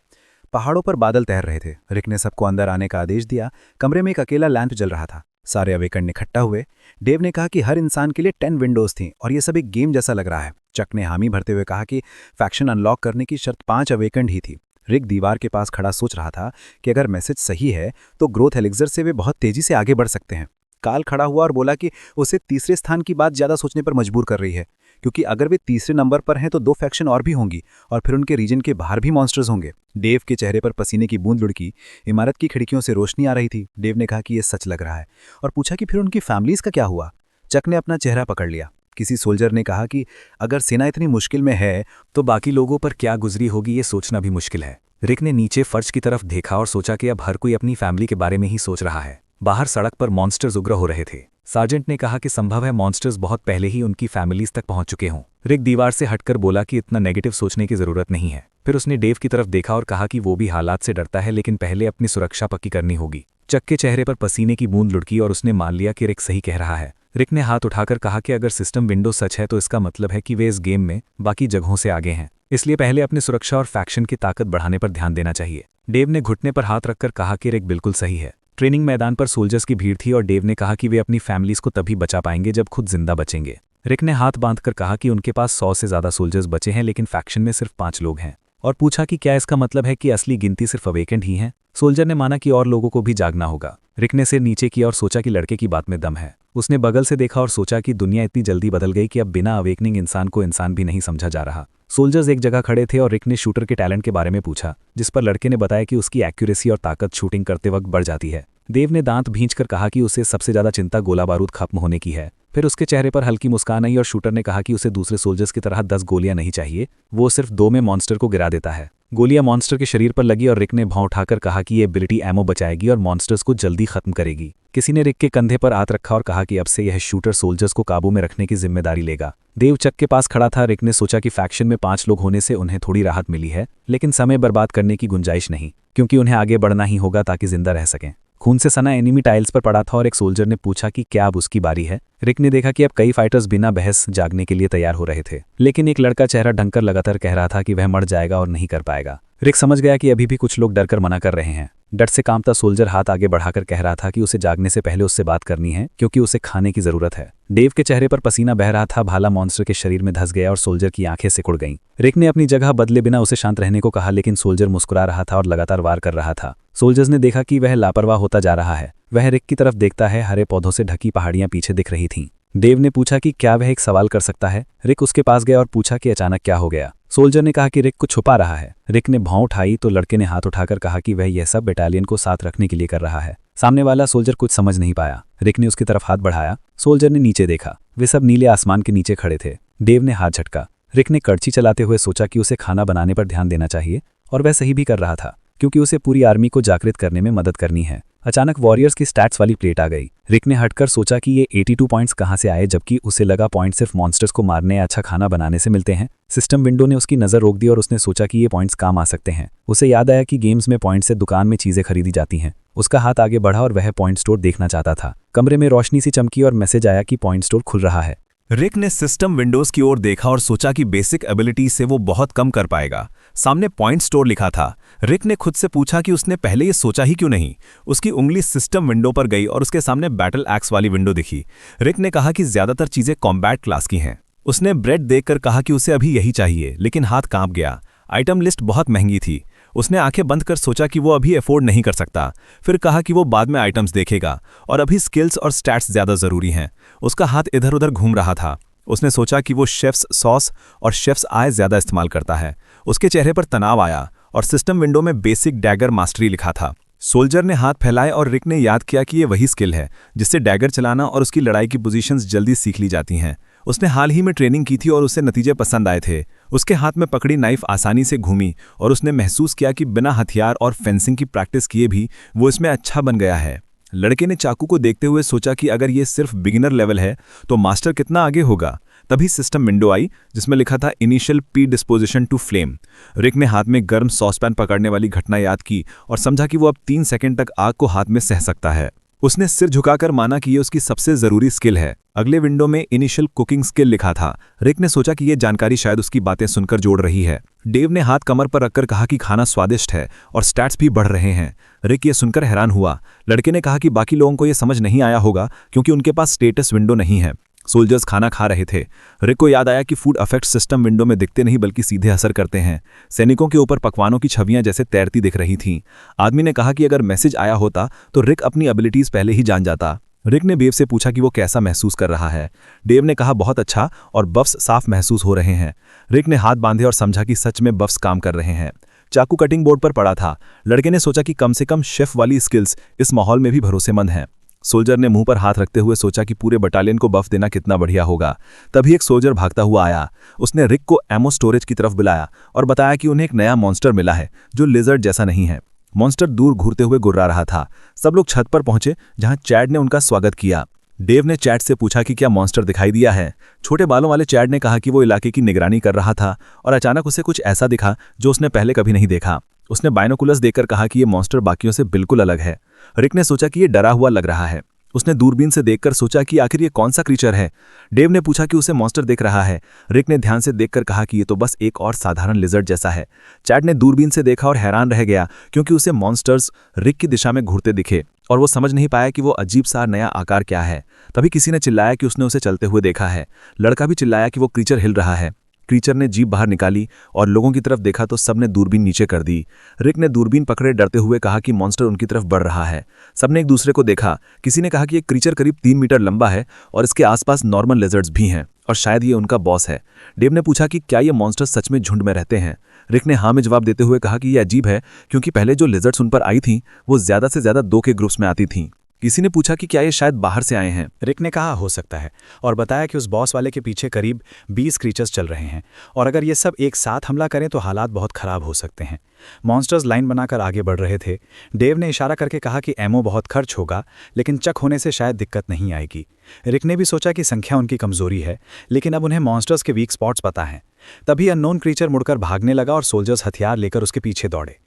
पहाड़ों पर बादल तैर रहे थे। रिक ने सबको अंदर आने का आदेश दिया। कमरे में एक अकेला लैंप जल रहा था। सारे अवेकेंड इकट्ठा हुए। डेव ने कहा कि हर इंसान के लिए 10 विंडोज थीं और ये सब एक गेम जैसा लग रहा है। चक ने हामी भरते हुए कहा कि फैक्शन अनलॉक करने की शर्त 5 अवेकेंड ही थी। रिक दीवार के पास खड़ा सोच रहा था कि अगर मैसेज सही है तो ग्रोथ एलिक्सर से वे बहुत तेजी से आगे बढ़ सकते हैं। काल खड़ा हुआ और बोला कि उसे तीसरे स्थान की बात ज्यादा सोचने पर मजबूर कर रही है, क्योंकि अगर वे तीसरे नंबर पर हैं तो 2 फैक्शन और भी होंगी और फिर उनके रीजन के बाहर भी मॉन्स्टर्स होंगे। डेव के चेहरे पर पसीने की बूंद लुढ़की। इमारत की खिड़कियों से रोशनी आ रही थी। डेव ने कहा कि यह सच लग रहा है और पूछा कि फिर उनकी फैमिलीज का क्या हुआ। चक ने अपना चेहरा पकड़ लिया। किसी सोल्जर ने कहा कि अगर सेना इतनी मुश्किल में है तो बाकी लोगों पर क्या गुजरी होगी ये सोचना भी मुश्किल है। रिक ने नीचे फर्श की तरफ देखा और सोचा कि अब हर कोई अपनी फैमिली के बारे में ही सोच रहा है। बाहर सड़क पर मॉन्स्टर्स उग्र हो रहे थे। सार्जेंट ने कहा कि संभव है मॉन्स्टर्स बहुत पहले ही उनकी फैमिलीज तक पहुंच चुके हों। रिक दीवार से हटकर बोला कि इतना नेगेटिव सोचने की जरूरत नहीं है। फिर उसने डेव की तरफ देखा और कहा कि वो भी हालात से डरता है, लेकिन पहले अपनी सुरक्षा पक्की करनी होगी। चक के चेहरे पर पसीने की बूंद लुढ़की और उसने मान लिया कि रिक सही कह रहा है। रिक ने हाथ उठाकर कहा कि अगर सिस्टम विंडो सच है तो इसका मतलब है कि वे इस गेम में बाकी जगहों से आगे हैं, इसलिए पहले अपनी सुरक्षा और फैक्शन की ताकत बढ़ाने पर ध्यान देना चाहिए। डेव ने घुटने पर हाथ रखकर कहा कि रिक बिल्कुल सही है। ट्रेनिंग मैदान पर सोल्जर्स की भीड़ थी और डेव ने कहा कि वे अपनी फैमिलीज को तभी बचा पाएंगे जब खुद जिंदा बचेंगे। रिक ने हाथ बांधकर कहा कि उनके पास 100 से ज्यादा सोल्जर्स बचे हैं, लेकिन फैक्शन में सिर्फ 5 लोग हैं, और पूछा कि क्या इसका मतलब है कि असली गिनती सिर्फ अवेकेंड ही है। सोल्जर ने माना कि और लोगों को भी जागना होगा। रिक ने सिर नीचे किया और सोचा कि लड़के की बात में दम है। उसने बगल से देखा और सोचा कि दुनिया इतनी जल्दी बदल गई कि अब बिना अवेकनिंग इंसान को इंसान भी नहीं समझा जा रहा। सोल्जर्स एक जगह खड़े थे और रिक ने शूटर के टैलेंट के बारे में पूछा, जिस पर लड़के ने बताया कि उसकी एक्यूरेसी और ताकत शूटिंग करते वक्त बढ़ जाती है। देव ने दांत भींचकर कहा कि उसे सबसे ज्यादा चिंता गोला बारूद खत्म होने की है। फिर उसके चेहरे पर हल्की मुस्कान आई और शूटर ने कहा कि उसे दूसरे सोल्जर्स की तरह 10 गोलियां नहीं चाहिए, वो सिर्फ 2 में मॉन्स्टर को गिरा देता है। गोलियां मॉन्स्टर के शरीर पर लगी और रिक ने भौं उठाकर कहा कि ये एबिलिटी एमो बचाएगी और मॉन्स्टर्स को जल्दी खत्म करेगी। किसी ने रिक के कंधे पर हाथ रखा और कहा कि अब से यह शूटर सोल्जर्स को काबू में रखने की जिम्मेदारी लेगा। देव चक के पास खड़ा था। रिक ने सोचा कि फैक्शन में 5 लोग होने से उन्हें थोड़ी राहत मिली है, लेकिन समय बर्बाद करने की गुंजाइश नहीं, क्योंकि उन्हें आगे बढ़ना ही होगा ताकि जिंदा रह सकें। खून से सना एनिमी टाइल्स पर पड़ा था और एक सोल्जर ने पूछा कि क्या अब उसकी बारी है। रिक ने देखा कि अब कई फाइटर्स बिना बहस जागने के लिए तैयार हो रहे थे, लेकिन एक लड़का चेहरा ढंककर लगातार कह रहा था कि वह मर जाएगा और नहीं कर पाएगा। रिक समझ गया कि अभी भी कुछ लोग डरकर मना कर रहे हैं। डर से कांपता सोल्जर हाथ आगे बढ़ाकर कह रहा था कि उसे जागने से पहले उससे बात करनी है क्योंकि उसे खाने की जरूरत है। डेव के चेहरे पर पसीना बह रहा था, भाला मॉन्स्टर के शरीर में धंस गया और सोल्जर की आंखें सिकुड़ गईं। रिक ने अपनी जगह बदले बिना उसे शांत रहने को कहा, लेकिन सोल्जर मुस्कुरा रहा था और लगातार वार कर रहा था। सोल्जर्स ने देखा कि वह लापरवाह होता जा रहा है। वह रिक की तरफ देखता है, हरे पौधों से ढकी पहाड़ियां पीछे दिख रही थीं। डेव ने पूछा कि क्या वह एक सवाल कर सकता है। रिक उसके पास गया और पूछा कि अचानक क्या हो गया। सोल्जर ने कहा कि रिक को छुपा रहा है। रिक ने भौं उठाई तो लड़के ने हाथ उठाकर कहा कि वह यह सब बटालियन को साथ रखने के लिए कर रहा है। सामने वाला सोल्जर कुछ समझ नहीं पाया। रिक ने उसकी तरफ हाथ बढ़ाया। सोल्जर ने नीचे देखा। वे सब नीले आसमान के नीचे खड़े थे। डेव ने हाथ झटका। रिक ने कड़छी चलाते हुए सोचा कि उसे खाना बनाने पर ध्यान देना चाहिए, और वह सही भी कर रहा था क्योंकि उसे पूरी आर्मी को जागृत करने में मदद करनी है। अचानक वॉरियर्स की स्टैट्स वाली प्लेट आ गई। रिक ने हटकर सोचा कि ये 82 पॉइंट्स कहाँ से आए, जबकि उसे लगा पॉइंट सिर्फ मॉन्स्टर्स को मारने या अच्छा खाना बनाने से मिलते हैं। सिस्टम विंडो ने उसकी नज़र रोक दी और उसने सोचा कि ये पॉइंट्स काम आ सकते हैं। उसे याद आया कि गेम्स में पॉइंट से दुकान में चीज़ें खरीदी जाती हैं। उसका हाथ आगे बढ़ा और वह पॉइंट स्टोर देखना चाहता था। कमरे में रोशनी सी चमकी और मैसेज आया कि पॉइंट स्टोर खुल रहा है। रिक ने सिस्टम विंडोज की ओर देखा और सोचा कि बेसिक एबिलिटी से वो बहुत कम कर पाएगा। सामने पॉइंट स्टोर लिखा था। रिक ने खुद से पूछा कि उसने पहले ये सोचा ही क्यों नहीं। उसकी उंगली सिस्टम विंडो पर गई और उसके सामने बैटल एक्स वाली विंडो दिखी। रिक ने कहा कि ज्यादातर चीजें कॉम्बैट क्लास की हैं। उसने ब्रेड देखकर कहा कि उसे अभी यही चाहिए, लेकिन हाथ कांप गया। आइटम लिस्ट बहुत महंगी थी। उसने आंखें बंद कर सोचा कि वो अभी अफोर्ड नहीं कर सकता। फिर कहा कि वो बाद में आइटम्स देखेगा और अभी स्किल्स और स्टैट्स ज़्यादा ज़रूरी हैं। उसका हाथ इधर उधर घूम रहा था। उसने सोचा कि वो शेफ्स सॉस और शेफ्स आय ज़्यादा इस्तेमाल करता है। उसके चेहरे पर तनाव आया और सिस्टम विंडो में बेसिक डैगर मास्टरी लिखा था। सोल्जर ने हाथ फैलाए और रिक ने याद किया कि ये वही स्किल है जिससे डैगर चलाना और उसकी लड़ाई की पोजीशंस जल्दी सीख ली जाती हैं। उसने हाल ही में ट्रेनिंग की थी और उसे नतीजे पसंद आए थे। उसके हाथ में पकड़ी नाइफ आसानी से घूमी और उसने महसूस किया कि बिना हथियार और फेंसिंग की प्रैक्टिस किए भी वो इसमें अच्छा बन गया है। लड़के ने चाकू को देखते हुए सोचा कि अगर ये सिर्फ बिगिनर लेवल है तो मास्टर कितना आगे होगा। तभी सिस्टम विंडो आई जिसमें लिखा था initial P disposition to flame. Rick ने हाथ में गर्म सॉसपैन पकड़ने वाली घटना याद की और समझा कि वो अब 3 सेकंड तक आग को हाथ में सह सकता है। उसने सिर झुकाकर माना कि ये उसकी सबसे जरूरी स्किल है। अगले विंडो में इनिशियल कुकिंग स्किल लिखा था। रिक ने सोचा कि ये जानकारी शायद उसकी बातें सुनकर जोड़ रही है। डेव ने हाथ कमर पर रखकर कहा कि खाना स्वादिष्ट है और स्टैट्स भी बढ़ रहे हैं। रिक ये सुनकर हैरान हुआ। लड़के ने कहा कि बाकी लोगों को ये समझ नहीं आया होगा क्योंकि उनके पास स्टेटस विंडो नहीं है। सोल्जर्स खाना खा रहे थे। रिक को याद आया कि फूड इफेक्ट सिस्टम विंडो में दिखते नहीं बल्कि सीधे असर करते हैं। सैनिकों के ऊपर पकवानों की छवियां जैसे तैरती दिख रही थीं। आदमी ने कहा कि अगर मैसेज आया होता तो रिक अपनी एबिलिटीज पहले ही जान जाता। रिक ने डेव से पूछा कि वो कैसा महसूस कर रहा है। डेव ने कहा बहुत अच्छा और बफ्स साफ महसूस हो रहे हैं। रिक ने हाथ बांधे और समझा कि सच में बफ्स काम कर रहे हैं। चाकू कटिंग बोर्ड पर पड़ा था। लड़के ने सोचा कि कम से कम शेफ वाली स्किल्स इस माहौल में भी भरोसेमंद हैं। सोल्जर ने मुंह पर हाथ रखते हुए सोचा कि पूरे बटालियन को बफ देना कितना बढ़िया होगा। तभी एक सोल्जर भागता हुआ आया। उसने रिक को एमो स्टोरेज की तरफ बुलाया और बताया कि उन्हें एक नया मॉन्स्टर मिला है जो लिजर्ड जैसा नहीं है। मॉन्स्टर दूर घूरते हुए गुर्रा रहा था। सब लोग छत पर पहुंचे जहां चैड ने उनका स्वागत किया। डेव ने चैड से पूछा कि क्या मॉन्स्टर दिखाई दिया है। छोटे बालों वाले चैड ने कहा कि वो इलाके की निगरानी कर रहा था और अचानक उसे कुछ ऐसा दिखा जो उसने पहले कभी नहीं देखा। उसने बाइनोकुलर्स देखकर कहा कि ये मॉन्स्टर बाकियों से बिल्कुल अलग है। रिक ने सोचा कि ये डरा हुआ लग रहा है। उसने दूरबीन से देखकर सोचा कि आखिर ये कौन सा क्रीचर है। डेव ने पूछा कि उसे मॉन्स्टर दिख रहा है। रिक ने ध्यान से देखकर कहा कि ये तो बस एक और साधारण लिजर्ड जैसा है। चैड ने दूरबीन से देखा और हैरान रह गया क्योंकि उसे मॉन्स्टर्स रिक की दिशा में घूरते दिखे और वो समझ नहीं पाया कि वो अजीब सा नया आकार क्या है। तभी किसी ने चिल्लाया कि उसने उसे चलते हुए देखा है। लड़का भी चिल्लाया कि वो क्रीचर हिल रहा है। क्रीचर ने जीभ बाहर निकाली और लोगों की तरफ देखा तो सबने दूरबीन नीचे कर दी। रिक ने दूरबीन पकड़े डरते हुए कहा कि मॉन्स्टर उनकी तरफ बढ़ रहा है। सबने एक दूसरे को देखा। किसी ने कहा कि ये क्रीचर करीब 3 मीटर लंबा है और इसके आसपास नॉर्मल लिजर्ड्स भी हैं और शायद ये उनका बॉस है। डेव ने पूछा कि क्या ये मॉन्स्टर सच में झुंड में रहते हैं। रिक ने हाँ में जवाब देते हुए कहा कि ये अजीब है क्योंकि पहले जो लिजर्ड्स उन पर आई थीं वो ज़्यादा से ज़्यादा 2 के ग्रुप्स में आती थीं। किसी ने पूछा कि क्या ये शायद बाहर से आए हैं। रिक ने कहा हो सकता है और बताया कि उस बॉस वाले के पीछे करीब 20 क्रीचर्स चल रहे हैं और अगर ये सब एक साथ हमला करें तो हालात बहुत खराब हो सकते हैं। मॉन्स्टर्स लाइन बनाकर आगे बढ़ रहे थे। डेव ने इशारा करके कहा कि एमो बहुत खर्च होगा लेकिन चक होने से शायद दिक्कत नहीं आएगी। रिक ने भी सोचा कि संख्या उनकी कमजोरी है लेकिन अब उन्हें मॉन्स्टर्स के वीक स्पॉट्स पता हैं। तभी अननोन क्रीचर मुड़कर भागने लगा और सोल्जर्स हथियार लेकर उसके पीछे दौड़े।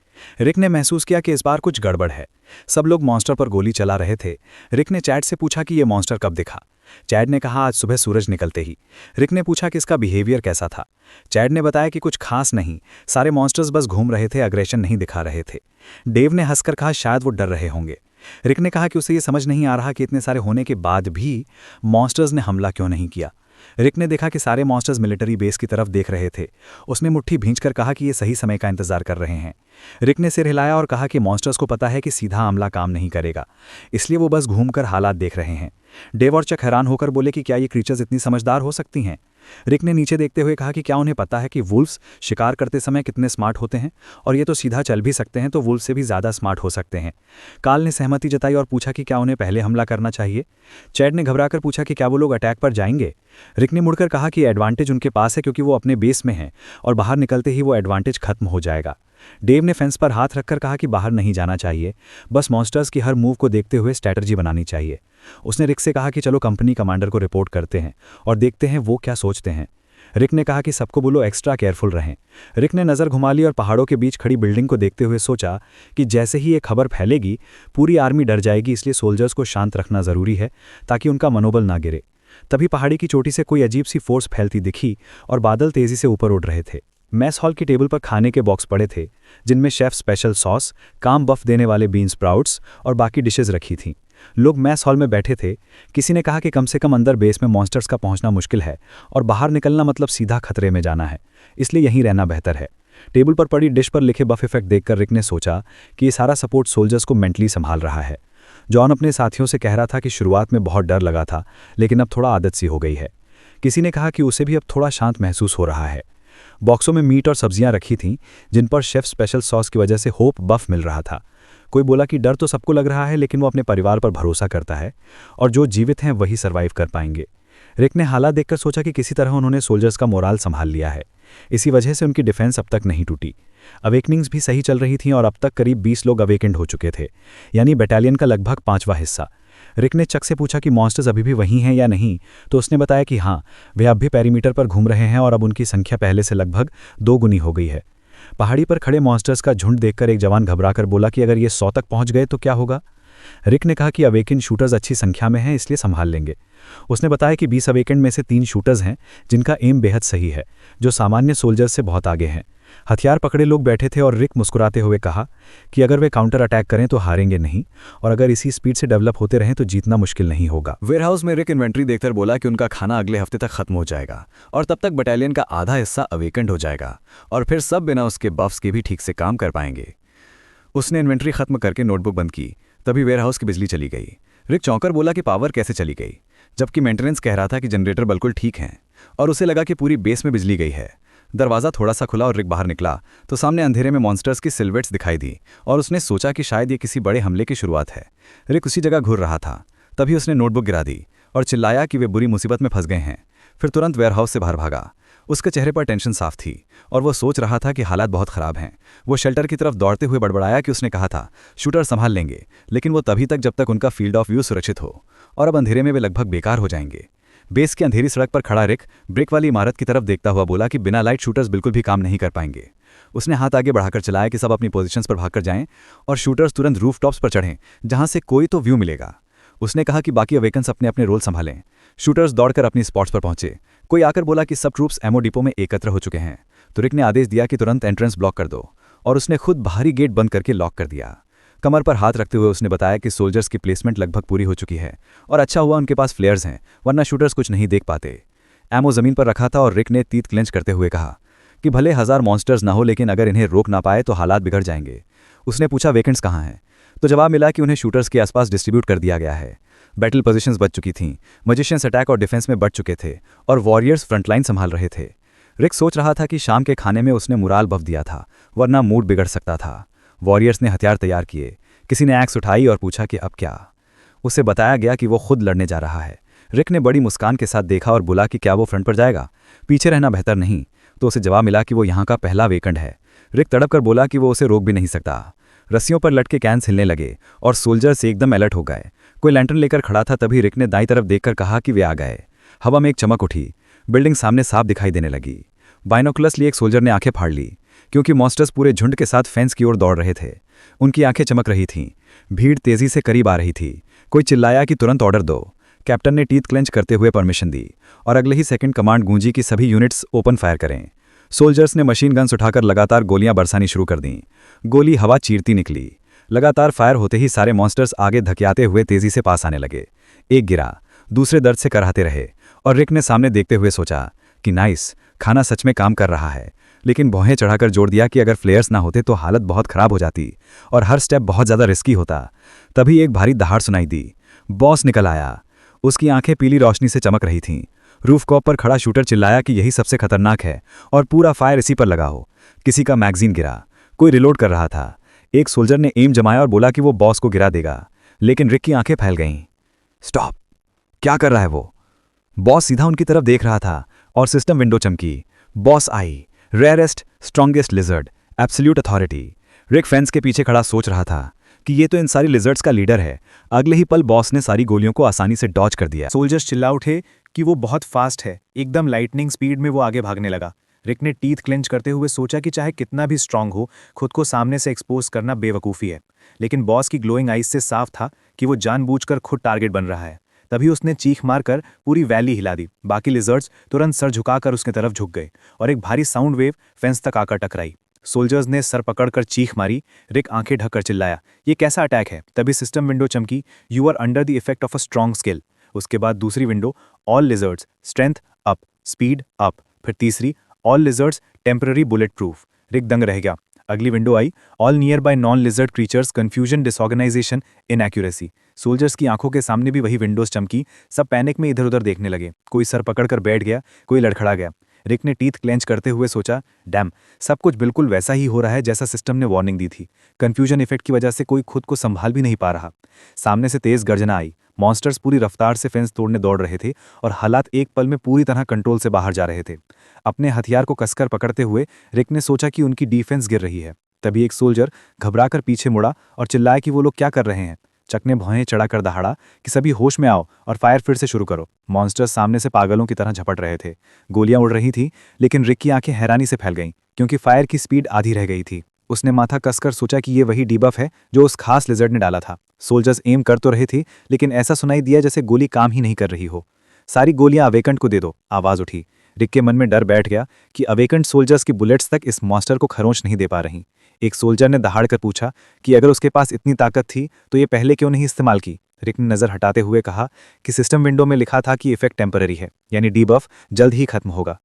रिक ने महसूस किया कि इस बार कुछ गड़बड़ है। सब लोग मॉन्स्टर पर गोली चला रहे थे। रिक ने चैट से पूछा कि ये मॉन्स्टर कब दिखा। चैड ने कहा आज सुबह सूरज निकलते ही। रिक ने पूछा कि इसका बिहेवियर कैसा था। चैड ने बताया कि कुछ खास नहीं, सारे मॉन्स्टर्स बस घूम रहे थे, अग्रेशन नहीं दिखा रहे थे। डेव ने हंसकर कहा शायद वो डर रहे होंगे। रिक ने कहा कि उसे ये समझ नहीं आ रहा कि इतने सारे होने के बाद भी मॉन्स्टर्स ने हमला क्यों नहीं किया। रिक ने देखा कि सारे मॉन्स्टर्स मिलिट्री बेस की तरफ देख रहे थे। उसने मुट्ठी भींचकर कहा कि ये सही समय का इंतजार कर रहे हैं। रिक ने सिर हिलाया और कहा कि मॉन्स्टर्स को पता है कि सीधा हमला काम नहीं करेगा, इसलिए वो बस घूमकर हालात देख रहे हैं। डेव और चक हैरान होकर बोले कि क्या ये क्रीचर्स इतनी समझदार हो सकती हैं। रिक ने नीचे देखते हुए कहा कि क्या उन्हें पता है कि वुल्फ्स शिकार करते समय कितने स्मार्ट होते हैं, और ये तो सीधा चल भी सकते हैं तो वुल्फ से भी ज़्यादा स्मार्ट हो सकते हैं। काल ने सहमति जताई और पूछा कि क्या उन्हें पहले हमला करना चाहिए। चैड ने घबराकर पूछा कि क्या वो लोग अटैक पर जाएंगे। रिक ने मुड़कर कहा कि एडवांटेज उनके पास है क्योंकि वो अपने बेस में हैं और बाहर निकलते ही वो एडवांटेज खत्म हो जाएगा। डेव ने फेंस पर हाथ रखकर कहा कि बाहर नहीं जाना चाहिए, बस मॉन्स्टर्स की हर मूव को देखते हुए स्ट्रैटेजी बनानी चाहिए। उसने रिक से कहा कि चलो कंपनी कमांडर को रिपोर्ट करते हैं और देखते हैं वो क्या सोचते हैं। रिक ने कहा कि सबको बोलो एक्स्ट्रा केयरफुल रहें। रिक ने नज़र घुमा ली और पहाड़ों के बीच खड़ी बिल्डिंग को देखते हुए सोचा कि जैसे ही ये खबर फैलेगी पूरी आर्मी डर जाएगी, इसलिए सोल्जर्स को शांत रखना ज़रूरी है ताकि उनका मनोबल ना गिरे। तभी पहाड़ी की चोटी से कोई अजीब सी फोर्स फैलती दिखी और बादल तेज़ी से ऊपर उड़ रहे थे। मैस हॉल की टेबल पर खाने के बॉक्स पड़े थे जिनमें शेफ स्पेशल सॉस, काम बफ देने वाले बीन स्प्राउट्स और बाकी डिशेज रखी थीं। लोग मैस हॉल में बैठे थे। किसी ने कहा कि कम से कम अंदर बेस में मॉन्स्टर्स का पहुंचना मुश्किल है और बाहर निकलना मतलब सीधा खतरे में जाना है, इसलिए यहीं रहना बेहतर है। टेबल पर पड़ी डिश पर लिखे बफ इफेक्ट देखकर रिक ने सोचा कि ये सारा सपोर्ट सोल्जर्स को मेंटली संभाल रहा है। जॉन अपने साथियों से कह रहा था कि शुरुआत में बहुत डर लगा था लेकिन अब थोड़ा आदत सी हो गई है। किसी ने कहा कि उसे भी अब थोड़ा शांत महसूस हो रहा है। बॉक्सों में मीट और सब्जियां रखी थीं जिन पर शेफ स्पेशल सॉस की वजह से होप बफ मिल रहा था। कोई बोला कि डर तो सबको लग रहा है लेकिन वो अपने परिवार पर भरोसा करता है और जो जीवित हैं वही सर्वाइव कर पाएंगे। रिक ने हालात देखकर सोचा कि किसी तरह उन्होंने सोल्जर्स का मोराल संभाल लिया है, इसी वजह से उनकी डिफेंस अब तक नहीं टूटी। अवेकनिंग्स भी सही चल रही थीं और अब तक करीब 20 लोग अवेकेंड हो चुके थे, यानी बटालियन का लगभग 5वां हिस्सा। रिक ने चक से पूछा कि मॉन्स्टर्स अभी भी वहीं हैं या नहीं, तो उसने बताया कि हाँ, वे अब भी पेरीमीटर पर घूम रहे हैं और अब उनकी संख्या पहले से लगभग 2 गुनी हो गई है। पहाड़ी पर खड़े मॉन्स्टर्स का झुंड देखकर एक जवान घबराकर बोला कि अगर ये 100 तक पहुंच गए तो क्या होगा। रिक ने कहा कि अवेकेंड शूटर्स अच्छी संख्या में हैं इसलिए संभाल लेंगे। उसने बताया कि 20 अवेकेंड में से 3 शूटर्स हैं जिनका एम बेहद सही है, जो सामान्य सोल्जर्स से बहुत आगे हैं। हथियार पकड़े लोग बैठे थे और रिक मुस्कुराते हुए कहा कि अगर वे काउंटर अटैक करें तो हारेंगे नहीं, और अगर इसी स्पीड से डेवलप होते रहें तो जीतना मुश्किल नहीं होगा। वेयरहाउस में रिक इन्वेंट्री देखकर बोला कि उनका खाना अगले हफ्ते तक खत्म हो जाएगा और तब तक बटालियन का आधा हिस्सा अवेकेंड हो जाएगा और फिर सब बिना उसके बफ्स के भी ठीक से काम कर पाएंगे। उसने इन्वेंट्री खत्म करके नोटबुक बंद की, तभी वेयरहाउस की बिजली चली गई। रिक चौंकर बोला कि पावर कैसे चली गई, जबकि मेंटेनेंस कह रहा था कि जनरेटर बिल्कुल ठीक हैं, और उसे लगा कि पूरी बेस में बिजली गई है। दरवाज़ा थोड़ा सा खुला और रिक बाहर निकला तो सामने अंधेरे में मॉन्स्टर्स की सिल्हूएट्स दिखाई दी और उसने सोचा कि शायद ये किसी बड़े हमले की शुरुआत है। रिक उसी जगह घूर रहा था, तभी उसने नोटबुक गिरा दी और चिल्लाया कि वे बुरी मुसीबत में फंस गए हैं। फिर तुरंत वेयरहाउस से बाहर भागा। उसके चेहरे पर टेंशन साफ थी और वो सोच रहा था कि हालात बहुत ख़राब हैं। वो शेल्टर की तरफ दौड़ते हुए बड़बड़ाया कि उसने कहा था शूटर संभाल लेंगे, लेकिन वो तभी तक जब तक उनका फील्ड ऑफ व्यू सुरक्षित हो, और अब अंधेरे में वे लगभग बेकार हो जाएंगे। बेस की अंधेरी सड़क पर खड़ा रिक ब्रिक वाली इमारत की तरफ देखता हुआ बोला कि बिना लाइट शूटर्स बिल्कुल भी काम नहीं कर पाएंगे। उसने हाथ आगे बढ़ाकर चलाया कि सब अपनी पोजीशंस पर भागकर जाएं और शूटर्स तुरंत रूफटॉप्स पर चढ़ें जहां से कोई तो व्यू मिलेगा। उसने कहा कि बाकी अवेकन्स अपने अपने रोल संभालें। शूटर्स दौड़कर अपनी स्पॉट्स पर पहुंचे। कोई आकर बोला कि सब ट्रूप्स एमओ डिपो में एकत्र हो चुके हैं, तो रिक ने आदेश दिया कि तुरंत एंट्रेंस ब्लॉक कर दो, और उसने खुद बाहरी गेट बंद करके लॉक कर दिया। कमर पर हाथ रखते हुए उसने बताया कि सोल्जर्स की प्लेसमेंट लगभग पूरी हो चुकी है और अच्छा हुआ उनके पास फ्लेयर्स हैं, वरना शूटर्स कुछ नहीं देख पाते। एमओ ज़मीन पर रखा था और रिक ने तीत क्लेंच करते हुए कहा कि भले 1000 मॉन्स्टर्स ना हो, लेकिन अगर इन्हें रोक ना पाए तो हालात बिगड़ जाएंगे। उसने पूछा वेकेंट्स कहाँ हैं, तो जवाब मिला कि उन्हें शूटर्स के आसपास डिस्ट्रीब्यूट कर दिया गया है। बैटल पोजीशंस बच चुकी थीं, मजिशियंस अटैक और डिफेंस में बढ़ चुके थे और वॉरियर्स फ्रंटलाइन संभाल रहे थे। रिक सोच रहा था कि शाम के खाने में उसने मुराल बफ दिया था, वरना मूड बिगड़ सकता था। वॉरियर्स ने हथियार तैयार किए। किसी ने एक्स उठाई और पूछा कि अब क्या। उसे बताया गया कि वो खुद लड़ने जा रहा है। रिक ने बड़ी मुस्कान के साथ देखा और बोला कि क्या वो फ्रंट पर जाएगा, पीछे रहना बेहतर नहीं, तो उसे जवाब मिला कि वो यहाँ का पहला वेकेंड है। रिक तड़प कर बोला कि वो उसे रोक भी नहीं सकता। रस्सियों पर लटके कैंस हिलने लगे और सोल्जर्स एकदम अलर्ट हो गए। कोई लैंटर्न लेकर खड़ा था, तभी रिक ने दाईं तरफ देखकर कहा कि वे आ गए। हवा में एक चमक उठी, बिल्डिंग सामने साफ दिखाई देने लगी। बाइनोकुलस लिए एक सोल्जर ने आंखें फाड़ ली, क्योंकि मॉन्स्टर्स पूरे झुंड के साथ फेंस की ओर दौड़ रहे थे। उनकी आंखें चमक रही थीं। भीड़ तेजी से करीब आ रही थी। कोई चिल्लाया कि तुरंत ऑर्डर दो। कैप्टन ने टीथ क्लेंच करते हुए परमिशन दी और अगले ही सेकंड कमांड गूंजी कि सभी यूनिट्स ओपन फायर करें। सोल्जर्स ने मशीन गन्स उठाकर लगातार गोलियां बरसानी शुरू कर दीं। गोली हवा चीरती निकली। लगातार फायर होते ही सारे मॉन्स्टर्स आगे धकियाते हुए तेजी से पास आने लगे। एक गिरा, दूसरे दर्द से कराहते रहे और रिक ने सामने देखते हुए सोचा कि नाइस, खाना सच में काम कर रहा है। लेकिन भौहें चढ़ाकर जोड़ दिया कि अगर फ्लेयर्स ना होते तो हालत बहुत खराब हो जाती और हर स्टेप बहुत ज़्यादा रिस्की होता। तभी एक भारी दहाड़ सुनाई दी। बॉस निकल आया। उसकी आंखें पीली रोशनी से चमक रही थीं। रूफटॉप पर खड़ा शूटर चिल्लाया कि यही सबसे खतरनाक है और पूरा फायर इसी पर लगा हो। किसी का मैगजीन गिरा, कोई रिलोड कर रहा था। एक सोल्जर ने एम जमाया और बोला कि वो बॉस को गिरा देगा, लेकिन रिक की आंखें फैल गईं। स्टॉप, क्या कर रहा है वो? बॉस सीधा उनकी तरफ देख रहा था और सिस्टम विंडो चमकी। बॉस आई, rarest strongest lizard, absolute authority. Rick fence के पीछे खड़ा सोच रहा था कि ये तो इन सारी लिजर्ड्स का लीडर है। अगले ही पल बॉस ने सारी गोलियों को आसानी से डॉज कर दिया। सोल्जर्स चिल्ला उठे कि वो बहुत फास्ट है। एकदम लाइटनिंग स्पीड में वो आगे भागने लगा। रिक ने टीथ क्लेंच करते हुए सोचा कि चाहे कितना भी स्ट्रांग हो, खुद को सामने से एक्सपोज करना बेवकूफ़ी है। लेकिन बॉस की ग्लोइंग आइज से साफ था कि वो जानबूझकर खुद टारगेट बन रहा है। तभी उसने चीख मारकर पूरी वैली हिला दी। बाकी लिजर्ड्स तुरंत सर झुकाकर उसकी तरफ झुक गए और एक भारी साउंड वेव फेंस तक आकर टकराई। सोल्जर्स ने सर पकड़कर चीख मारी। रिक आंखें ढककर चिल्लाया, ये कैसा अटैक है? तभी सिस्टम विंडो चमकी, you are under the effect of a strong skill. उसके बाद दूसरी window, all lizards strength up, speed up. फिर तीसरी, all lizards temporary bullet proof. Rick दंग रह गया। अगली विंडो आई, all nearby non lizard creatures confusion disorganisation inaccuracy. Soldiers की आंखों के सामने भी वही विंडोज चमकी। सब पैनिक में इधर उधर देखने लगे। कोई सर पकड़कर बैठ गया, कोई लड़खड़ा गया। रिक ने टीथ क्लेंच करते हुए सोचा, डैम, सब कुछ बिल्कुल वैसा ही हो रहा है जैसा सिस्टम ने वार्निंग दी थी। कन्फ्यूजन इफेक्ट की वजह से कोई खुद को संभाल भी नहीं पा रहा। सामने से तेज गर्जना आई। मॉन्स्टर्स पूरी रफ्तार से फेंस तोड़ने दौड़ रहे थे और हालात एक पल में पूरी तरह कंट्रोल से बाहर जा रहे थे। अपने हथियार को कसकर पकड़ते हुए रिक ने सोचा कि उनकी डिफेंस गिर रही है। तभी एक सोल्जर घबराकर पीछे मुड़ा और चिल्लाया कि वो लोग क्या कर रहे हैं। चक ने भौहें चढ़ाकर दहाड़ा कि सभी होश में आओ और फायर फिर से शुरू करो। मॉन्स्टर्स सामने से पागलों की तरह झपट रहे थे। गोलियां उड़ रही थी, लेकिन रिक की आंखें हैरानी से फैल गईं क्योंकि फायर की स्पीड आधी रह गई थी। उसने माथा कसकर सोचा कि ये वही डीबफ है जो उस खास लिजर्ड ने डाला था। सोल्जर्स एम कर तो रहे थे, लेकिन ऐसा सुनाई दिया जैसे गोली काम ही नहीं कर रही हो। सारी गोलियां अवेकेंट को दे दो, आवाज उठी। रिक के मन में डर बैठ गया कि अवेकेंट सोल्जर्स की बुलेट्स तक इस मॉन्स्टर को खरोंच नहीं दे पा रही। एक सोल्जर ने दहाड़ कर पूछा कि अगर उसके पास इतनी ताकत थी तो ये पहले क्यों नहीं इस्तेमाल की। रिक ने नजर हटाते हुए कहा कि सिस्टम विंडो में लिखा था कि इफेक्ट टेम्पररी है, यानी डीबफ जल्द ही खत्म होगा।